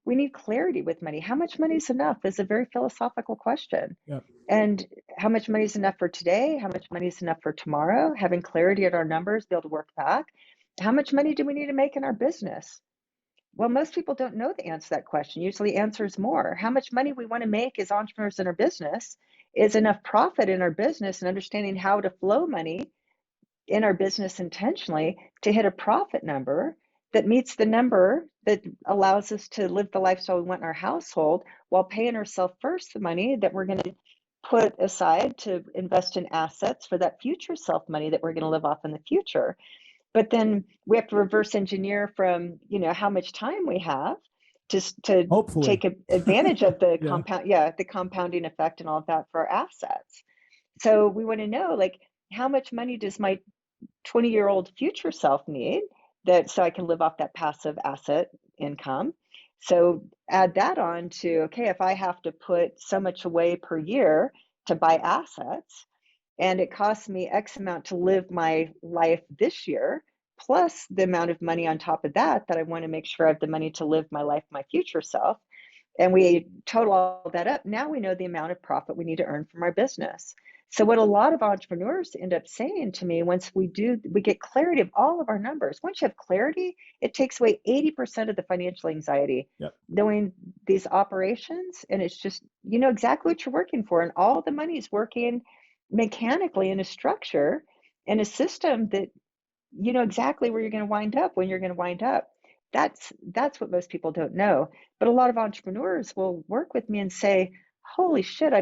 we need clarity with money. How much money is enough is a very philosophical question. Yep. And how much money is enough for today? How much money is enough for tomorrow? Having clarity at our numbers, be able to work back. How much money do we need to make in our business? Well, most people don't know the answer to that question. Usually the answer is more. How much money we want to make as entrepreneurs in our business, is enough profit in our business, and understanding how to flow money in our business intentionally to hit a profit number that meets the number that allows us to live the lifestyle we want in our household, while paying ourselves first the money that we're going to put aside to invest in assets for that future self money that we're going to live off in the future. But then we have to reverse engineer from, how much time we have to Hopefully. take advantage of the Yeah. the compounding effect and all of that for our assets. So we want to know, like, how much money does my 20-year-old future self need, that so I can live off that passive asset income. So add that on to, okay, if I have to put so much away per year to buy assets, and it costs me X amount to live my life this year, plus the amount of money on top of that I want to make sure I have the money to live my life, my future self, and we total all that up, now we know the amount of profit we need to earn from our business. So what a lot of entrepreneurs end up saying to me, once we get clarity of all of our numbers. Once you have clarity, it takes away 80% of the financial anxiety. Yep. Knowing these operations, and it's just, you know exactly what you're working for, and all the money is working mechanically in a structure and a system that you know exactly where you're going to wind up when you're going to wind up. That's what most people don't know. But a lot of entrepreneurs will work with me and say, holy shit,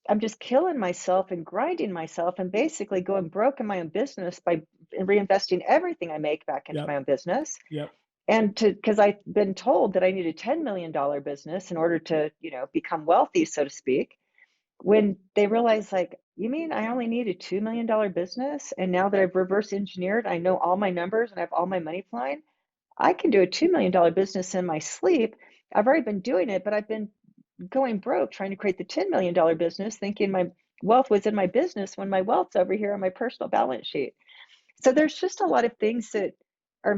I'm just killing myself and grinding myself and basically going broke in my own business by reinvesting everything I make back into Yep. my own business. Yep. And because I've been told that I need a $10 million business in order to, you know, become wealthy, so to speak, when they realize, like, you mean I only need a $2 million business? And now that I've reverse engineered, I know all my numbers and I have all my money flying, I can do a $2 million business in my sleep. I've already been doing it, but I've been going broke trying to create the $10 million business, thinking my wealth was in my business when my wealth's over here on my personal balance sheet. So there's just a lot of things that are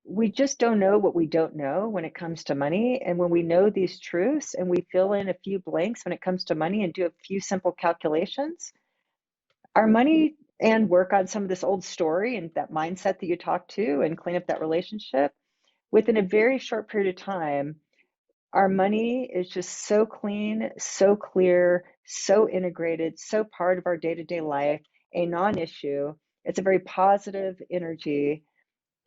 we just don't know what we don't know when it comes to money. And when we know these truths and we fill in a few blanks when it comes to money and do a few simple calculations, our money, and work on some of this old story and that mindset that you talked to and clean up that relationship, within a very short period of time, our money is just so clean, so clear, so integrated, so part of our day-to-day life, a non-issue. It's a very positive energy,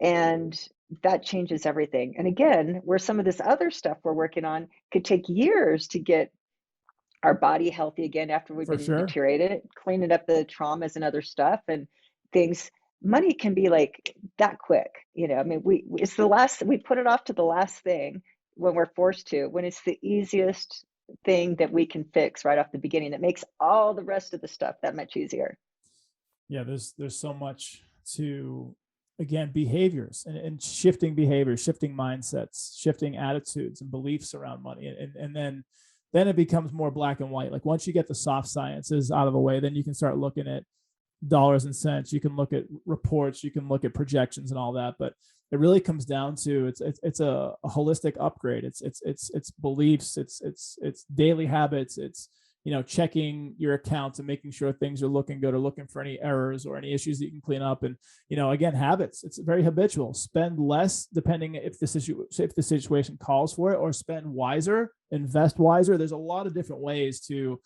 and that changes everything. And again, where some of this other stuff we're working on could take years to get our body healthy again after we've For been sure. deteriorated, cleaning up the traumas and other stuff and things. Money can be like that quick, you know. I mean, it's the last, we put it off to the last thing when we're forced to, when it's the easiest thing that we can fix right off the beginning. That makes all the rest of the stuff that much easier. Yeah, there's so much to, again, behaviors and shifting behaviors, shifting mindsets, shifting attitudes and beliefs around money. And then it becomes more black and white. Like once you get the soft sciences out of the way, then you can start looking at dollars and cents. You can look at reports, you can look at projections and all that. But it really comes down to it's a holistic upgrade. It's beliefs, it's daily habits, it's, you know, checking your accounts and making sure things are looking good, or looking for any errors or any issues that you can clean up. And, you know, again, habits, it's very habitual. Spend less depending if the situation calls for it, or spend wiser, invest wiser. There's a lot of different ways to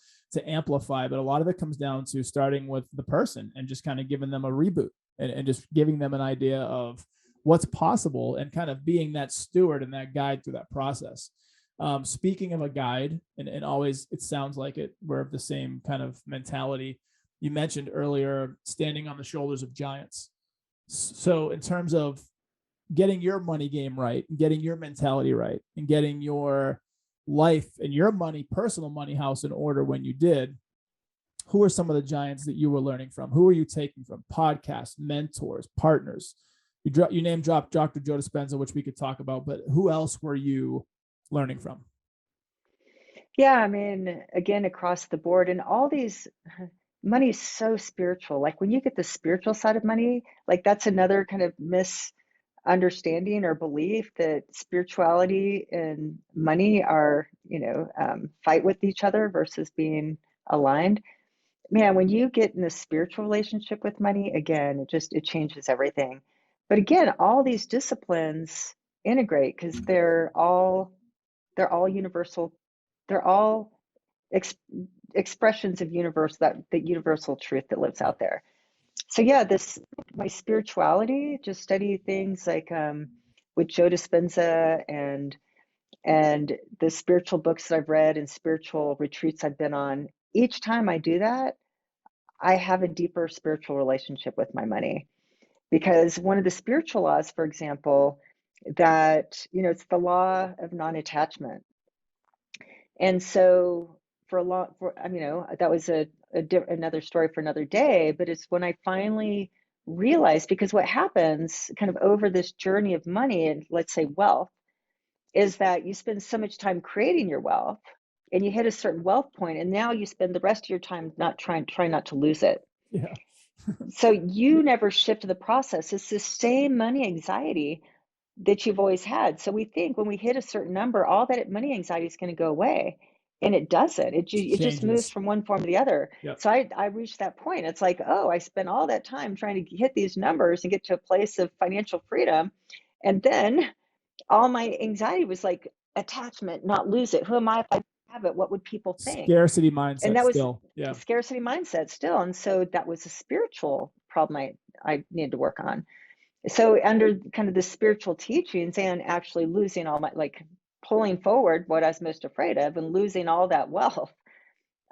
amplify, but a lot of it comes down to starting with the person and just kind of giving them a reboot, and just giving them an idea of what's possible, and kind of being that steward and that guide through that process. Speaking of a guide, and always, it sounds like we're of the same kind of mentality. You mentioned earlier standing on the shoulders of giants. So in terms of getting your money game right, getting your mentality right, and getting your life and your money, personal money house in order when you did, who are some of the giants that you were learning from? Who are you taking from? Podcasts, mentors, partners. You name dropped Dr. Joe Dispenza, which we could talk about, but who else were you learning from? Yeah, I mean, again, across the board, and all these, money is so spiritual. Like when you get the spiritual side of money, like that's another kind of misunderstanding or belief that spirituality and money are, you know, fight with each other versus being aligned. Man, when you get in a spiritual relationship with money, again, it changes everything. But again, all these disciplines integrate because they're all universal. They're all ex expressions of the universal truth that lives out there. So yeah, my spirituality, just study things like with Joe Dispenza and the spiritual books that I've read and spiritual retreats I've been on. Each time I do that, I have a deeper spiritual relationship with my money, because one of the spiritual laws, for example, that, it's the law of non-attachment. And so for a lot, that was another story for another day, but it's when I finally realized, because what happens kind of over this journey of money and, let's say, wealth, is that you spend so much time creating your wealth and you hit a certain wealth point, and now you spend the rest of your time trying not to lose it. Yeah. So you never shift the process. It's the same money anxiety that you've always had. So we think when we hit a certain number, all that money anxiety is going to go away. And it doesn't. It just moves Changes. from one form to the other. Yep. So I reached that point. It's like, oh, I spent all that time trying to hit these numbers and get to a place of financial freedom. And then all my anxiety was like attachment, not lose it. Who am I if I have it? What would people think? Scarcity And mindset that was still. Yeah. a scarcity mindset still. And so that was a spiritual problem I needed to work on. So under kind of the spiritual teachings and actually losing all my, like pulling forward what I was most afraid of and losing all that wealth,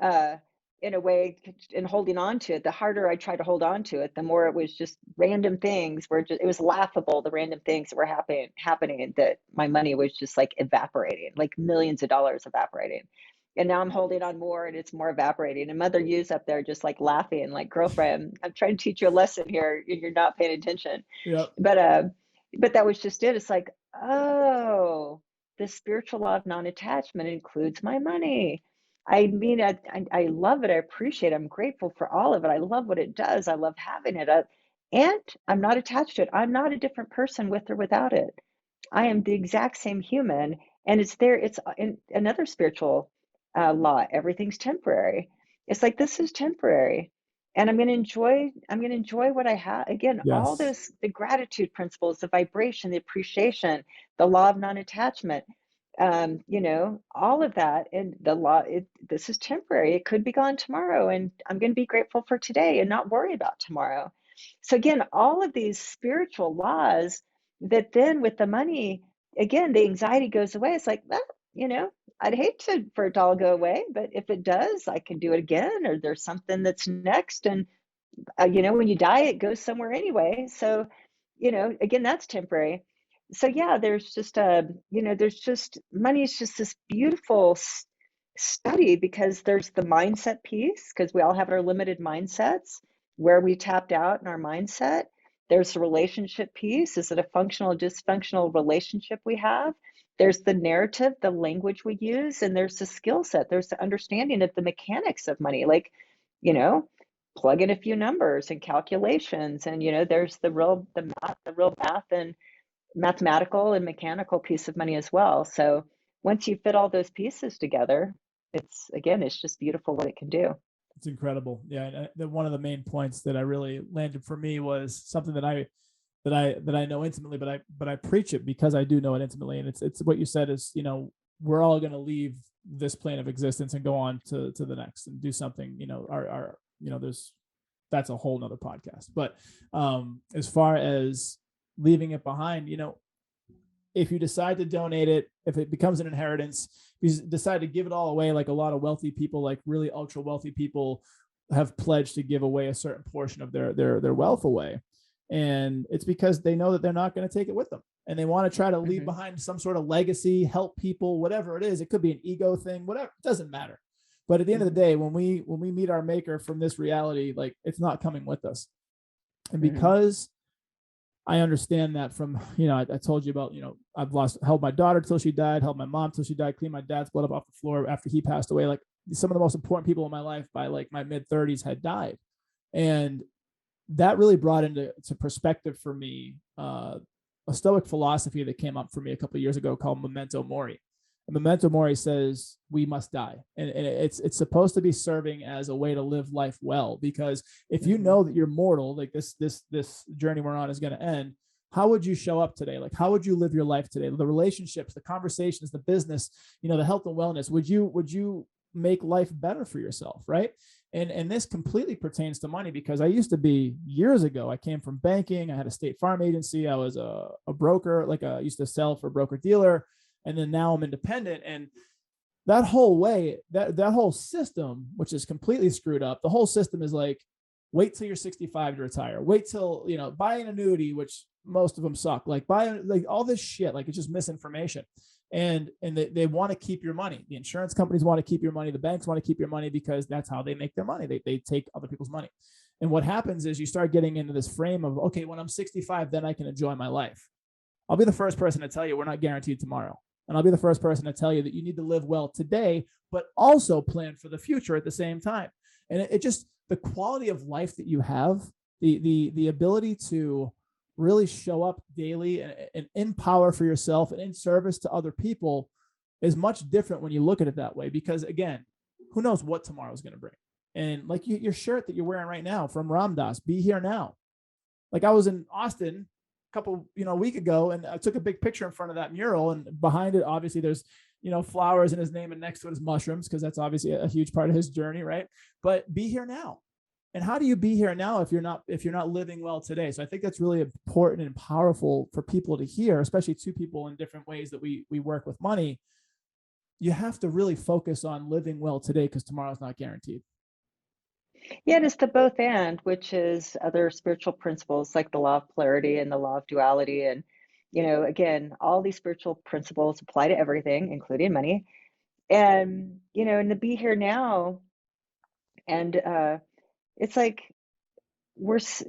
uh, in a way, and holding on to it, the harder I tried to hold on to it, the more it was just random things where it was laughable, the random things that were happening, that my money was just like evaporating, like millions of dollars evaporating. And now I'm holding on more and it's more evaporating. And Mother U's up there just like laughing, like, girlfriend, I'm trying to teach you a lesson here. You're not paying attention. Yep. But that was just it. It's like, oh, the spiritual law of non-attachment includes my money. I mean, I love it. I appreciate it. I'm grateful for all of it. I love what it does. I love having it. And I'm not attached to it. I'm not a different person with or without it. I am the exact same human. And it's there. It's in another spiritual law. Everything's temporary. It's like, this is temporary. And I'm going to enjoy what I have. Again, all Yes. this, the gratitude principles, the vibration, the appreciation, the law of non-attachment, all of that. And the law, this is temporary. It could be gone tomorrow. And I'm going to be grateful for today and not worry about tomorrow. So again, all of these spiritual laws that then with the money, again, the anxiety goes away. It's like, well, I'd hate for it to all go away, but if it does, I can do it again, or there's something that's next. And, when you die, it goes somewhere anyway. So, again, that's temporary. So yeah, money is just this beautiful study, because there's the mindset piece, because we all have our limited mindsets, where we tapped out in our mindset. There's the relationship piece. Is it a functional or dysfunctional relationship we have? There's the narrative, the language we use, and there's the skill set. There's the understanding of the mechanics of money, like, plug in a few numbers and calculations, and there's the real math and mathematical and mechanical piece of money as well. So once you fit all those pieces together, it's just beautiful what it can do. It's incredible. Yeah. And one of the main points that I really landed for me was something that I know intimately, but I preach it because I do know it intimately. And it's what you said is, we're all going to leave this plane of existence and go on to the next and do something, that's a whole nother podcast. But as far as leaving it behind, if you decide to donate it, if it becomes an inheritance, if you decide to give it all away, like a lot of wealthy people, like really ultra wealthy people have pledged to give away a certain portion of their wealth away. And it's because they know that they're not going to take it with them. And they want to try to leave behind some sort of legacy, help people, whatever it is. It could be an ego thing, whatever, it doesn't matter. But at the end of the day, when we meet our maker from this reality, like, it's not coming with us. And because I understand that from, I told you about, I've held my daughter till she died, held my mom till she died, cleaned my dad's blood up off the floor after he passed away. Like, some of the most important people in my life by like my mid 30s had died. And that really brought into perspective for me a Stoic philosophy that came up for me a couple of years ago called Memento Mori. And Memento Mori says we must die, and it's supposed to be serving as a way to live life well. Because if you know that you're mortal, like this journey we're on is going to end, how would you show up today? Like, how would you live your life today? The relationships, the conversations, the business, the health and wellness. Would you make life better for yourself, right? And this completely pertains to money, because I used to be, years ago, I came from banking. I had a state farm agency. I was a broker, I used to sell for a broker dealer. And then now I'm independent. And that whole way, that whole system, which is completely screwed up, the whole system is like, wait till you're 65 to retire. Wait till, buy an annuity, which most of them suck. Like buy like all this shit, like it's just misinformation. And they want to keep your money. The insurance companies want to keep your money. The banks want to keep your money because that's how they make their money. They take other people's money. And what happens is you start getting into this frame of, okay, when I'm 65, then I can enjoy my life. I'll be the first person to tell you we're not guaranteed tomorrow. And I'll be the first person to tell you that you need to live well today, but also plan for the future at the same time. And it just, the quality of life that you have, the ability to really show up daily and in power for yourself and in service to other people is much different when you look at it that way. Because again, who knows what tomorrow is going to bring? And like your shirt that you're wearing right now from Ram Dass, be here now. Like I was in Austin a week ago, and I took a big picture in front of that mural, and behind it, obviously there's, flowers in his name, and next to it is mushrooms, because that's obviously a huge part of his journey, right? But be here now. And how do you be here now if you're not living well today? So I think that's really important and powerful for people to hear, especially two people in different ways that we work with money. You have to really focus on living well today, because tomorrow's not guaranteed. Yeah, it's the both and, which is other spiritual principles like the law of polarity and the law of duality. And, again, all these spiritual principles apply to everything, including money. And, and the be here now. And it's like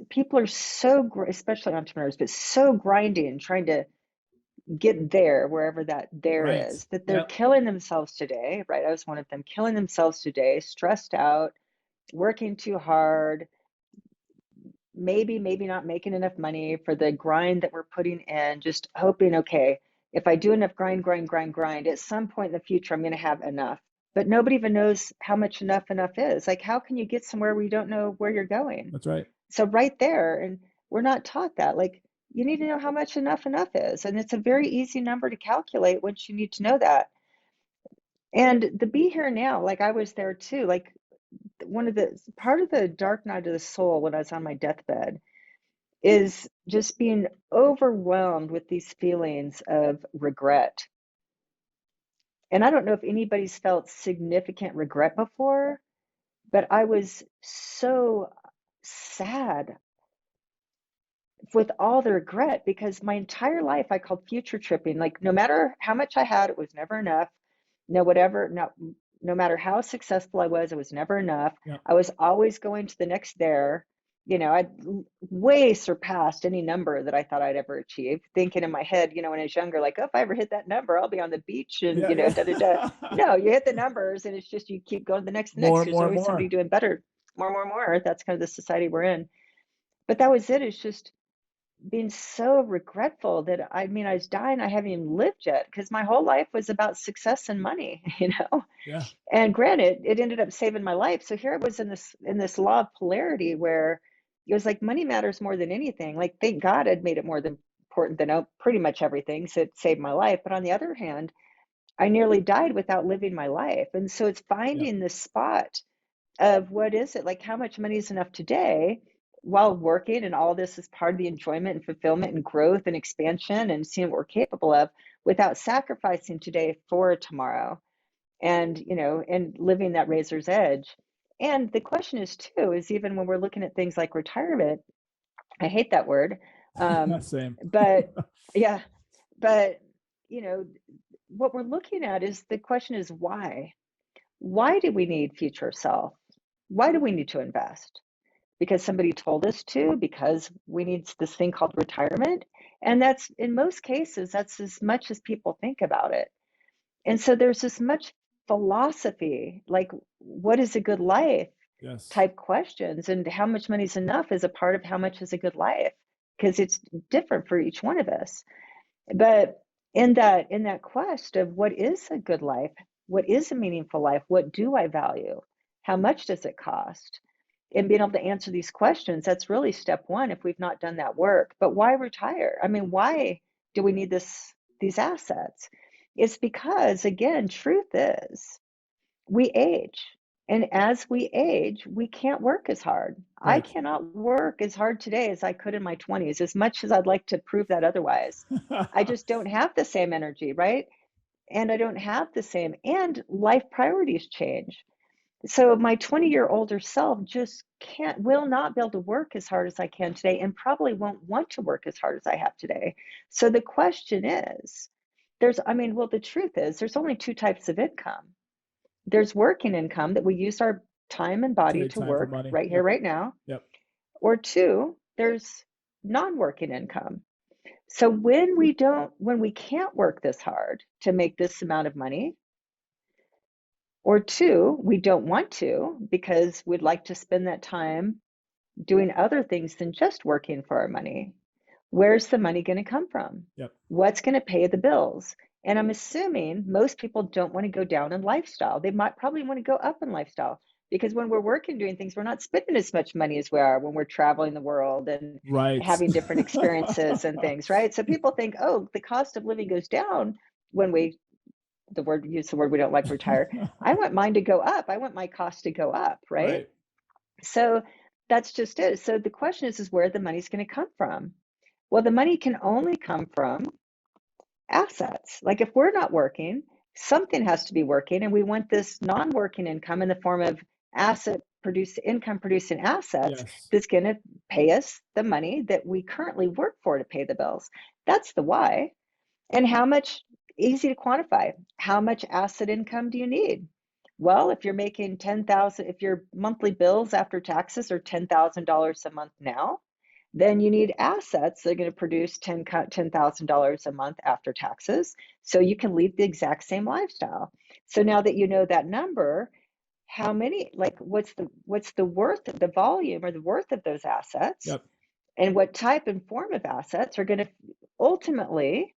people are so, especially entrepreneurs, but so grinding, trying to get there, wherever that there is, that they're killing themselves today, right? I was one of them, killing themselves today, stressed out, working too hard, maybe not making enough money for the grind that we're putting in, just hoping, okay, if I do enough grind, at some point in the future, I'm going to have enough. But nobody even knows how much enough is. Like, how can you get somewhere where you don't know where you're going? That's right. So right there, and we're not taught that. Like, you need to know how much enough is. And it's a very easy number to calculate once you need to know that. And the be here now, like I was there too, like part of the dark night of the soul when I was on my deathbed is just being overwhelmed with these feelings of regret. And I don't know if anybody's felt significant regret before, but I was so sad with all the regret, because my entire life I called future tripping. Like, no matter how much I had, it was never enough. No matter how successful I was never enough. Yep. I was always going to the next there. I'd way surpassed any number that I thought I'd ever achieved, thinking in my head, when I was younger, like, oh, if I ever hit that number, I'll be on the beach and, No, you hit the numbers and it's just, you keep going to the next. There's always somebody doing better. More. That's kind of the society we're in. But that was it. It's just being so regretful that, I was dying. I haven't even lived yet, because my whole life was about success and money, Yeah. And granted, it ended up saving my life. So here it was in this law of polarity, where it was like money matters more than anything. Like, thank God I'd made it more than important than pretty much everything. So it saved my life. But on the other hand, I nearly died without living my life. And so it's finding this spot of, what is it? Like, how much money is enough today while working? And all this is part of the enjoyment and fulfillment and growth and expansion and seeing what we're capable of, without sacrificing today for tomorrow. And, and living that razor's edge. And the question is too, is even when we're looking at things like retirement, I hate that word. Same. But yeah, but what we're looking at is, the question is why? Why do we need future self? Why do we need to invest? Because somebody told us to, because we need this thing called retirement. And that's, in most cases, that's as much as people think about it. And so there's this much philosophy, like, what is a good life? Yes. Type questions, and how much money is enough is a part of how much is a good life, because it's different for each one of us. But in that quest of what is a good life, what is a meaningful life, what do I value, how much does it cost, and being able to answer these questions, that's really step one if we've not done that work. But why retire? Why do we need these assets? It's because, again, truth is, we age. And as we age, we can't work as hard. Right. I cannot work as hard today as I could in my 20s, as much as I'd like to prove that otherwise. I just don't have the same energy, right? And I don't have the same, and life priorities change. So my 20-year older self just will not be able to work as hard as I can today, and probably won't want to work as hard as I have today. So the question is, well, the truth is there's only two types of income. There's working income that we use our time and body Trade to time for work money. right here, Yep. right now. Yep. Or two, there's non-working income. So when we can't work this hard to make this amount of money, or two, we don't want to because we'd like to spend that time doing other things than just working for our money, where's the money going to come from? Yep. What's going to pay the bills? And I'm assuming most people don't want to go down in lifestyle. They might probably want to go up in lifestyle, because when we're working, doing things, we're not spending as much money as we are when we're traveling the world and Right. having different experiences and things, right? So people think, oh, the cost of living goes down when we use the word we don't like, retire. I want mine to go up. I want my cost to go up, right? Right. So that's just it. So the question is where the money's going to come from? Well, the money can only come from assets. Like if we're not working, something has to be working, and we want this non-working income in the form of income producing assets Yes. that's going to pay us the money that we currently work for to pay the bills. That's the why. And how much, easy to quantify, how much asset income do you need? Well, if you're making 10,000, if your monthly bills after taxes are $10,000 a month now, then you need assets that are going to produce $10,000 a month after taxes, so you can lead the exact same lifestyle. So now that you know that number, how many, like, what's the worth, the volume or the worth of those assets, Yep. and what type and form of assets are going to ultimately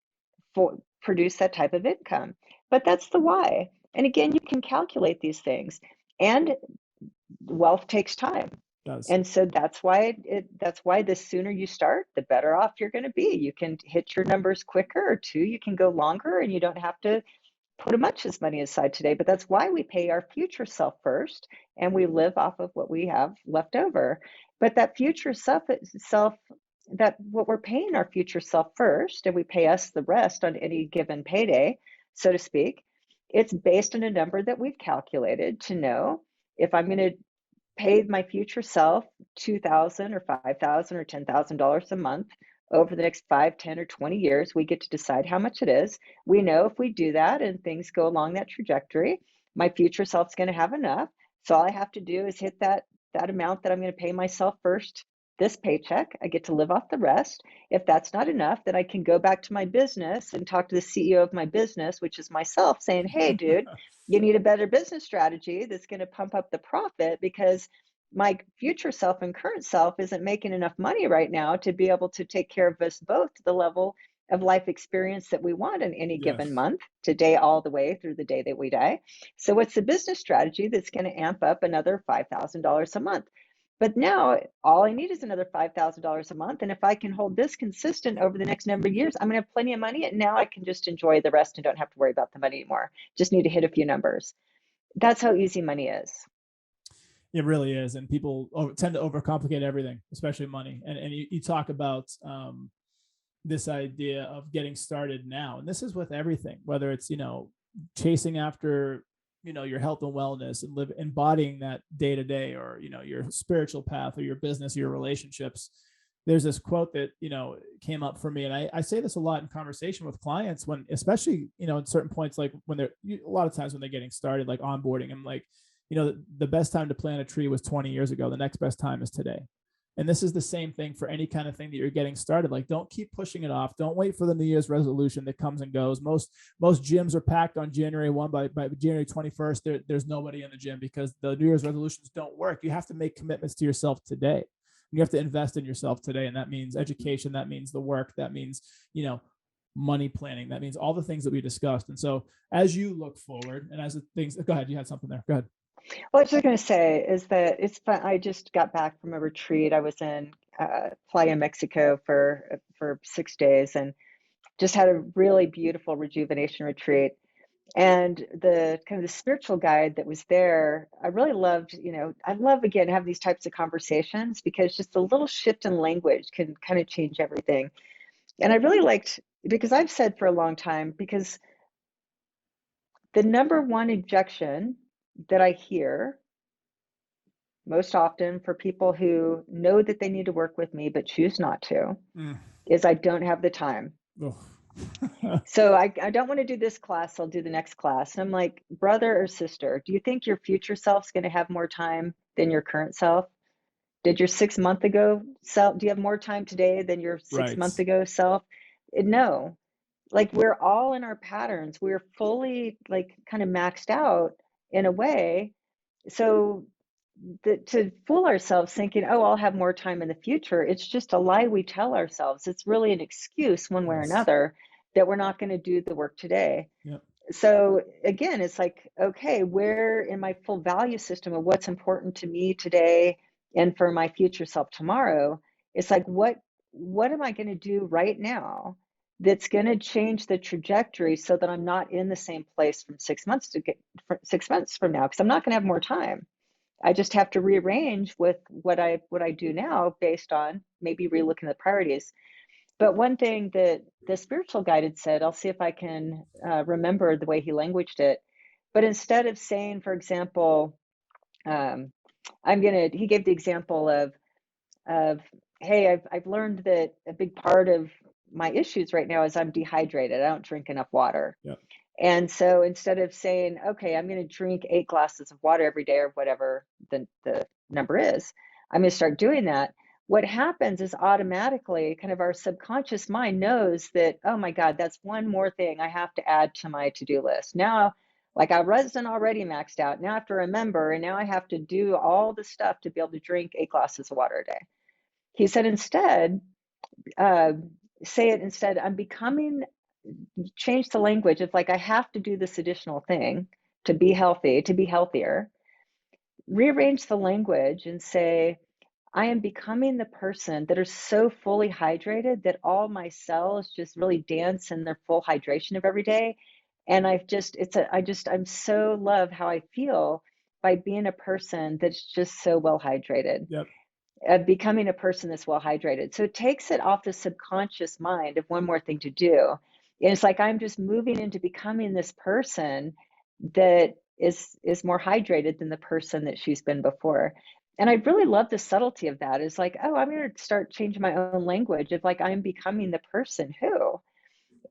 produce that type of income. But that's the why. And again, you can calculate these things, and wealth takes time. It does. And so that's why the sooner you start, the better off you're going to be. You can hit your numbers quicker, or two, you can go longer, and you don't have to put as much as money aside today. But that's why we pay our future self first, and we live off of what we have left over. But that future self, that what we're paying our future self first, and we pay us the rest on any given payday, so to speak, it's based on a number that we've calculated to know if I'm going to pay my future self $2,000 or $5,000 or $10,000 a month over the next 5, 10, or 20 years. We get to decide how much it is. We know if we do that and things go along that trajectory, my future self's going to have enough. So all I have to do is hit that amount that I'm going to pay myself first this paycheck. I get to live off the rest. If that's not enough, then I can go back to my business and talk to the CEO of my business, which is myself, saying, hey, dude, you need a better business strategy that's going to pump up the profit, because my future self and current self isn't making enough money right now to be able to take care of us both to the level of life experience that we want in any given Yes. month, today all the way through the day that we die. So what's the business strategy that's going to amp up another $5,000 a month? But now all I need is another $5,000 a month. And if I can hold this consistent over the next number of years, I'm going to have plenty of money. And now I can just enjoy the rest and don't have to worry about the money anymore. Just need to hit a few numbers. That's how easy money is. It really is. And people tend to overcomplicate everything, especially money. And you talk about this idea of getting started now. And this is with everything, whether it's, chasing after, your health and wellness and embodying that day to day, or, your spiritual path or your business, or your relationships. There's this quote that, came up for me. And I say this a lot in conversation with clients when, especially, in certain points, like when a lot of times when they're getting started, like onboarding, I'm like, the best time to plant a tree was 20 years ago. The next best time is today. And this is the same thing for any kind of thing that you're getting started. Like, don't keep pushing it off. Don't wait for the New Year's resolution that comes and goes. Most gyms are packed on January 1. By January 21st, there's nobody in the gym because the New Year's resolutions don't work. You have to make commitments to yourself today. You have to invest in yourself today. And that means education. That means the work. That means, money planning. That means all the things that we discussed. And so as you look forward and as the things, go ahead, you had something there. Go ahead. What I was just going to say is that it's fun. I just got back from a retreat. I was in Playa, Mexico for 6 days, and just had a really beautiful rejuvenation retreat. And the kind of the spiritual guide that was there, I really loved. I love, again, have these types of conversations, because just a little shift in language can kind of change everything. And I really liked, because I've said for a long time, because the number one objection that I hear most often for people who know that they need to work with me but choose not to, Mm. is I don't have the time. Oh. So I don't want to do this class, I'll do the next class. And I'm like, brother or sister, do you think your future self's going to have more time than your current self? Did your 6 month ago self, do you have more time today than your six Right. month ago self? No. Like, we're all in our patterns. We're fully like kind of maxed out in a way. So to fool ourselves thinking, oh, I'll have more time in the future, it's just a lie we tell ourselves. It's really an excuse one way or Yes. another that we're not going to do the work today. Yep. So again, it's like, okay, where in my full value system of what's important to me today and for my future self tomorrow, it's like, what am I going to do right now that's going to change the trajectory so that I'm not in the same place from 6 months to get 6 months from now? Because I'm not going to have more time. I just have to rearrange with what I do now based on maybe relooking the priorities. But one thing that the spiritual guide had said, I'll see if I can remember the way he languaged it. But instead of saying, for example, um, he gave the example of, hey, I've learned that a big part of my issues right now is I'm dehydrated. I don't drink enough water. Yep. And so instead of saying, okay, I'm going to drink 8 glasses of water every day or whatever the number is, I'm going to start doing that. What happens is automatically kind of our subconscious mind knows that, oh my God, that's one more thing I have to add to my to-do list. Now, like, I wasn't already maxed out. Now I have to remember, and now I have to do all the stuff to be able to drink 8 glasses of water a day. He said, instead, uh, say it instead, change the language. It's like, I have to do this additional thing to be healthy, to be healthier. Rearrange the language and say, I am becoming the person that is so fully hydrated that all my cells just really dance in their full hydration of every day. And I'm so love how I feel by being a person that's just so well hydrated. Yep. Becoming a person that's well hydrated. So it takes it off the subconscious mind of one more thing to do. And it's like, I'm just moving into becoming this person that is more hydrated than the person that she's been before. And I really love the subtlety of that. It's like, oh, I'm going to start changing my own language of like, I'm becoming the person who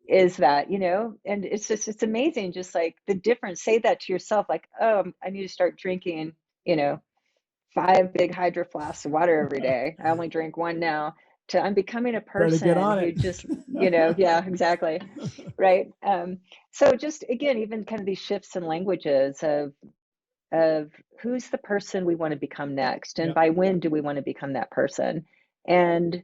is that, and it's amazing. Just like the difference, say that to yourself, like, oh, I need to start drinking, you know, 5 big hydro flasks of water every day. I only drink one now. To I'm becoming a Better get person on who it. just, yeah, exactly. Right. So just again, even kind of these shifts in languages of who's the person we want to become next, and Yep. by when do we want to become that person, and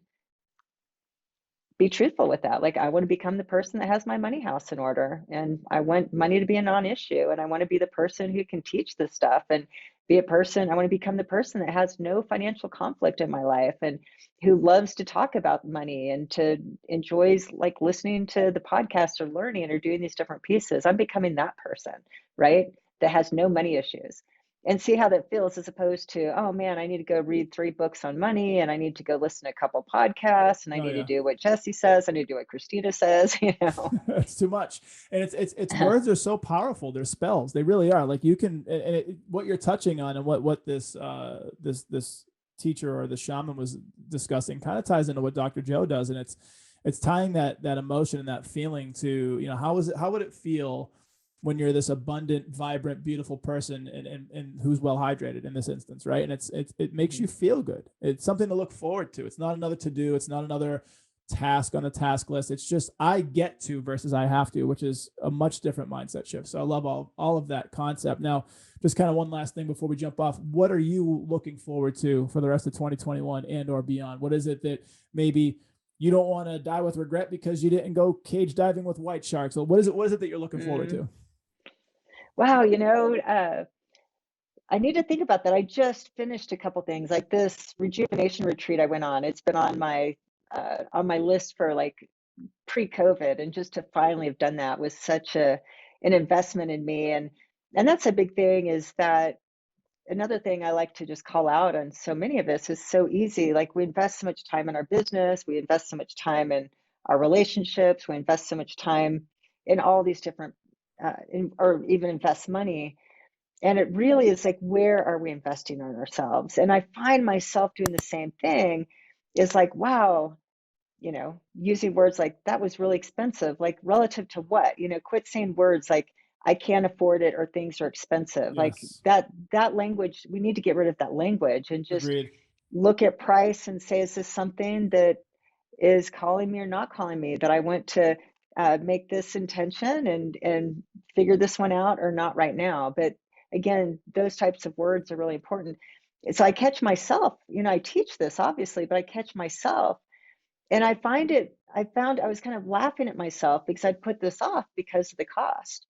be truthful with that. Like, I want to become the person that has my money house in order, and I want money to be a non-issue, and I want to be the person who can teach this stuff and be a person. I want to become the person that has no financial conflict in my life and who loves to talk about money and to enjoys like listening to the podcast or learning or doing these different pieces. I'm becoming that person, right? That has no money issues. And see how that feels, as opposed to, oh man, I need to go read 3 books on money, and I need to go listen to a couple podcasts, and I Oh need to yeah. do what Jesse says, I need to do what Krisstina says. It's too much. And it's words are so powerful. They're spells. They really are. Like, you can, and what you're touching on and what this teacher or the shaman was discussing kind of ties into what Dr. Joe does. And it's tying that emotion and that feeling to, how would it feel when you're this abundant, vibrant, beautiful person and who's well hydrated in this instance, right? And it makes you feel good. It's something to look forward to. It's not another to do. It's not another task on the task list. It's just I get to versus I have to, which is a much different mindset shift. So I love all of that concept. Now, just kind of one last thing before we jump off. What are you looking forward to for the rest of 2021 and or beyond? What is it that maybe you don't want to die with regret because you didn't go cage diving with white sharks? So what is it that you're looking forward to? Wow, I need to think about that. I just finished a couple things like this rejuvenation retreat I went on. It's been on my list for like pre-COVID, and just to finally have done that was such an investment in me. And that's a big thing, is that another thing I like to just call out on so many of us is so easy. Like, we invest so much time in our business, we invest so much time in our relationships, we invest so much time in all these different or even invest money. And it really is like, where are we investing on ourselves? And I find myself doing the same thing, is like, wow, using words like that was really expensive, like relative to what, quit saying words like I can't afford it or things are expensive. Like Yes. that language, we need to get rid of that language and just Agreed. look at price and say, is this something that is calling me or not calling me, that I want to make this intention and figure this one out, or not right now. But again, those types of words are really important. So I catch myself, I teach this obviously, but I catch myself, and I found I was kind of laughing at myself because I'd put this off because of the cost.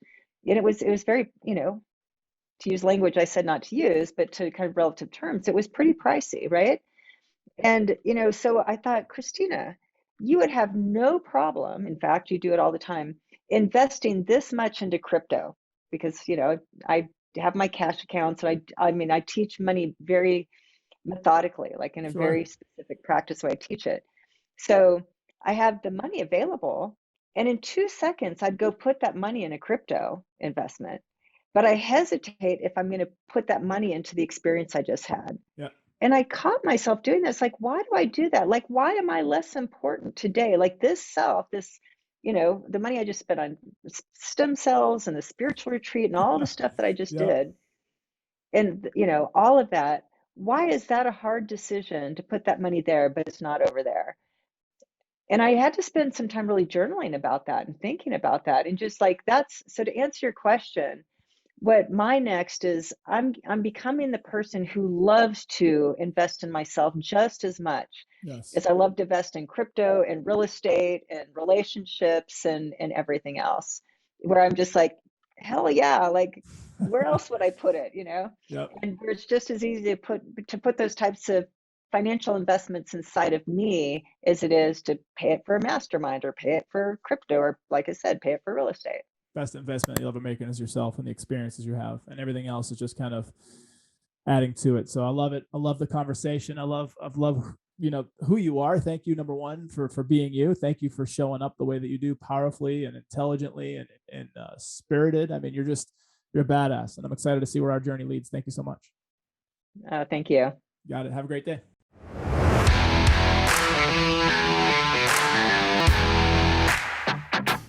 And it was very, to use language I said not to use, but to kind of relative terms, it was pretty pricey, right? And, so I thought, Krisstina, you would have no problem, in fact, you do it all the time, investing this much into crypto because, I have my cash accounts. So I mean, I teach money very methodically, like in a Sure. very specific practice way I teach it. So I have the money available, and in 2 seconds, I'd go put that money in a crypto investment. But I hesitate if I'm going to put that money into the experience I just had. Yeah. And I caught myself doing this. Like, why do I do that? Like, why am I less important today? Like, this self, the money I just spent on stem cells and the spiritual retreat and all the stuff that I just Yep. did, and, all of that. Why is that a hard decision to put that money there, but it's not over there? And I had to spend some time really journaling about that and thinking about that. And just like, that's so, to answer your question, what my next is, I'm becoming the person who loves to invest in myself just as much Yes. as I love to invest in crypto and real estate and relationships and everything else. Where I'm just like, hell yeah, like where else would I put it, Yep. And where it's just as easy to put those types of financial investments inside of me as it is to pay it for a mastermind or pay it for crypto, or like I said, pay it for real estate. Best investment you'll ever make is yourself and the experiences you have, and everything else is just kind of adding to it. So I love it. I love the conversation. I've loved who you are. Thank you, number one, for being you. Thank you for showing up the way that you do, powerfully and intelligently and spirited. I mean, you're a badass, and I'm excited to see where our journey leads. Thank you so much. Thank you. Got it. Have a great day.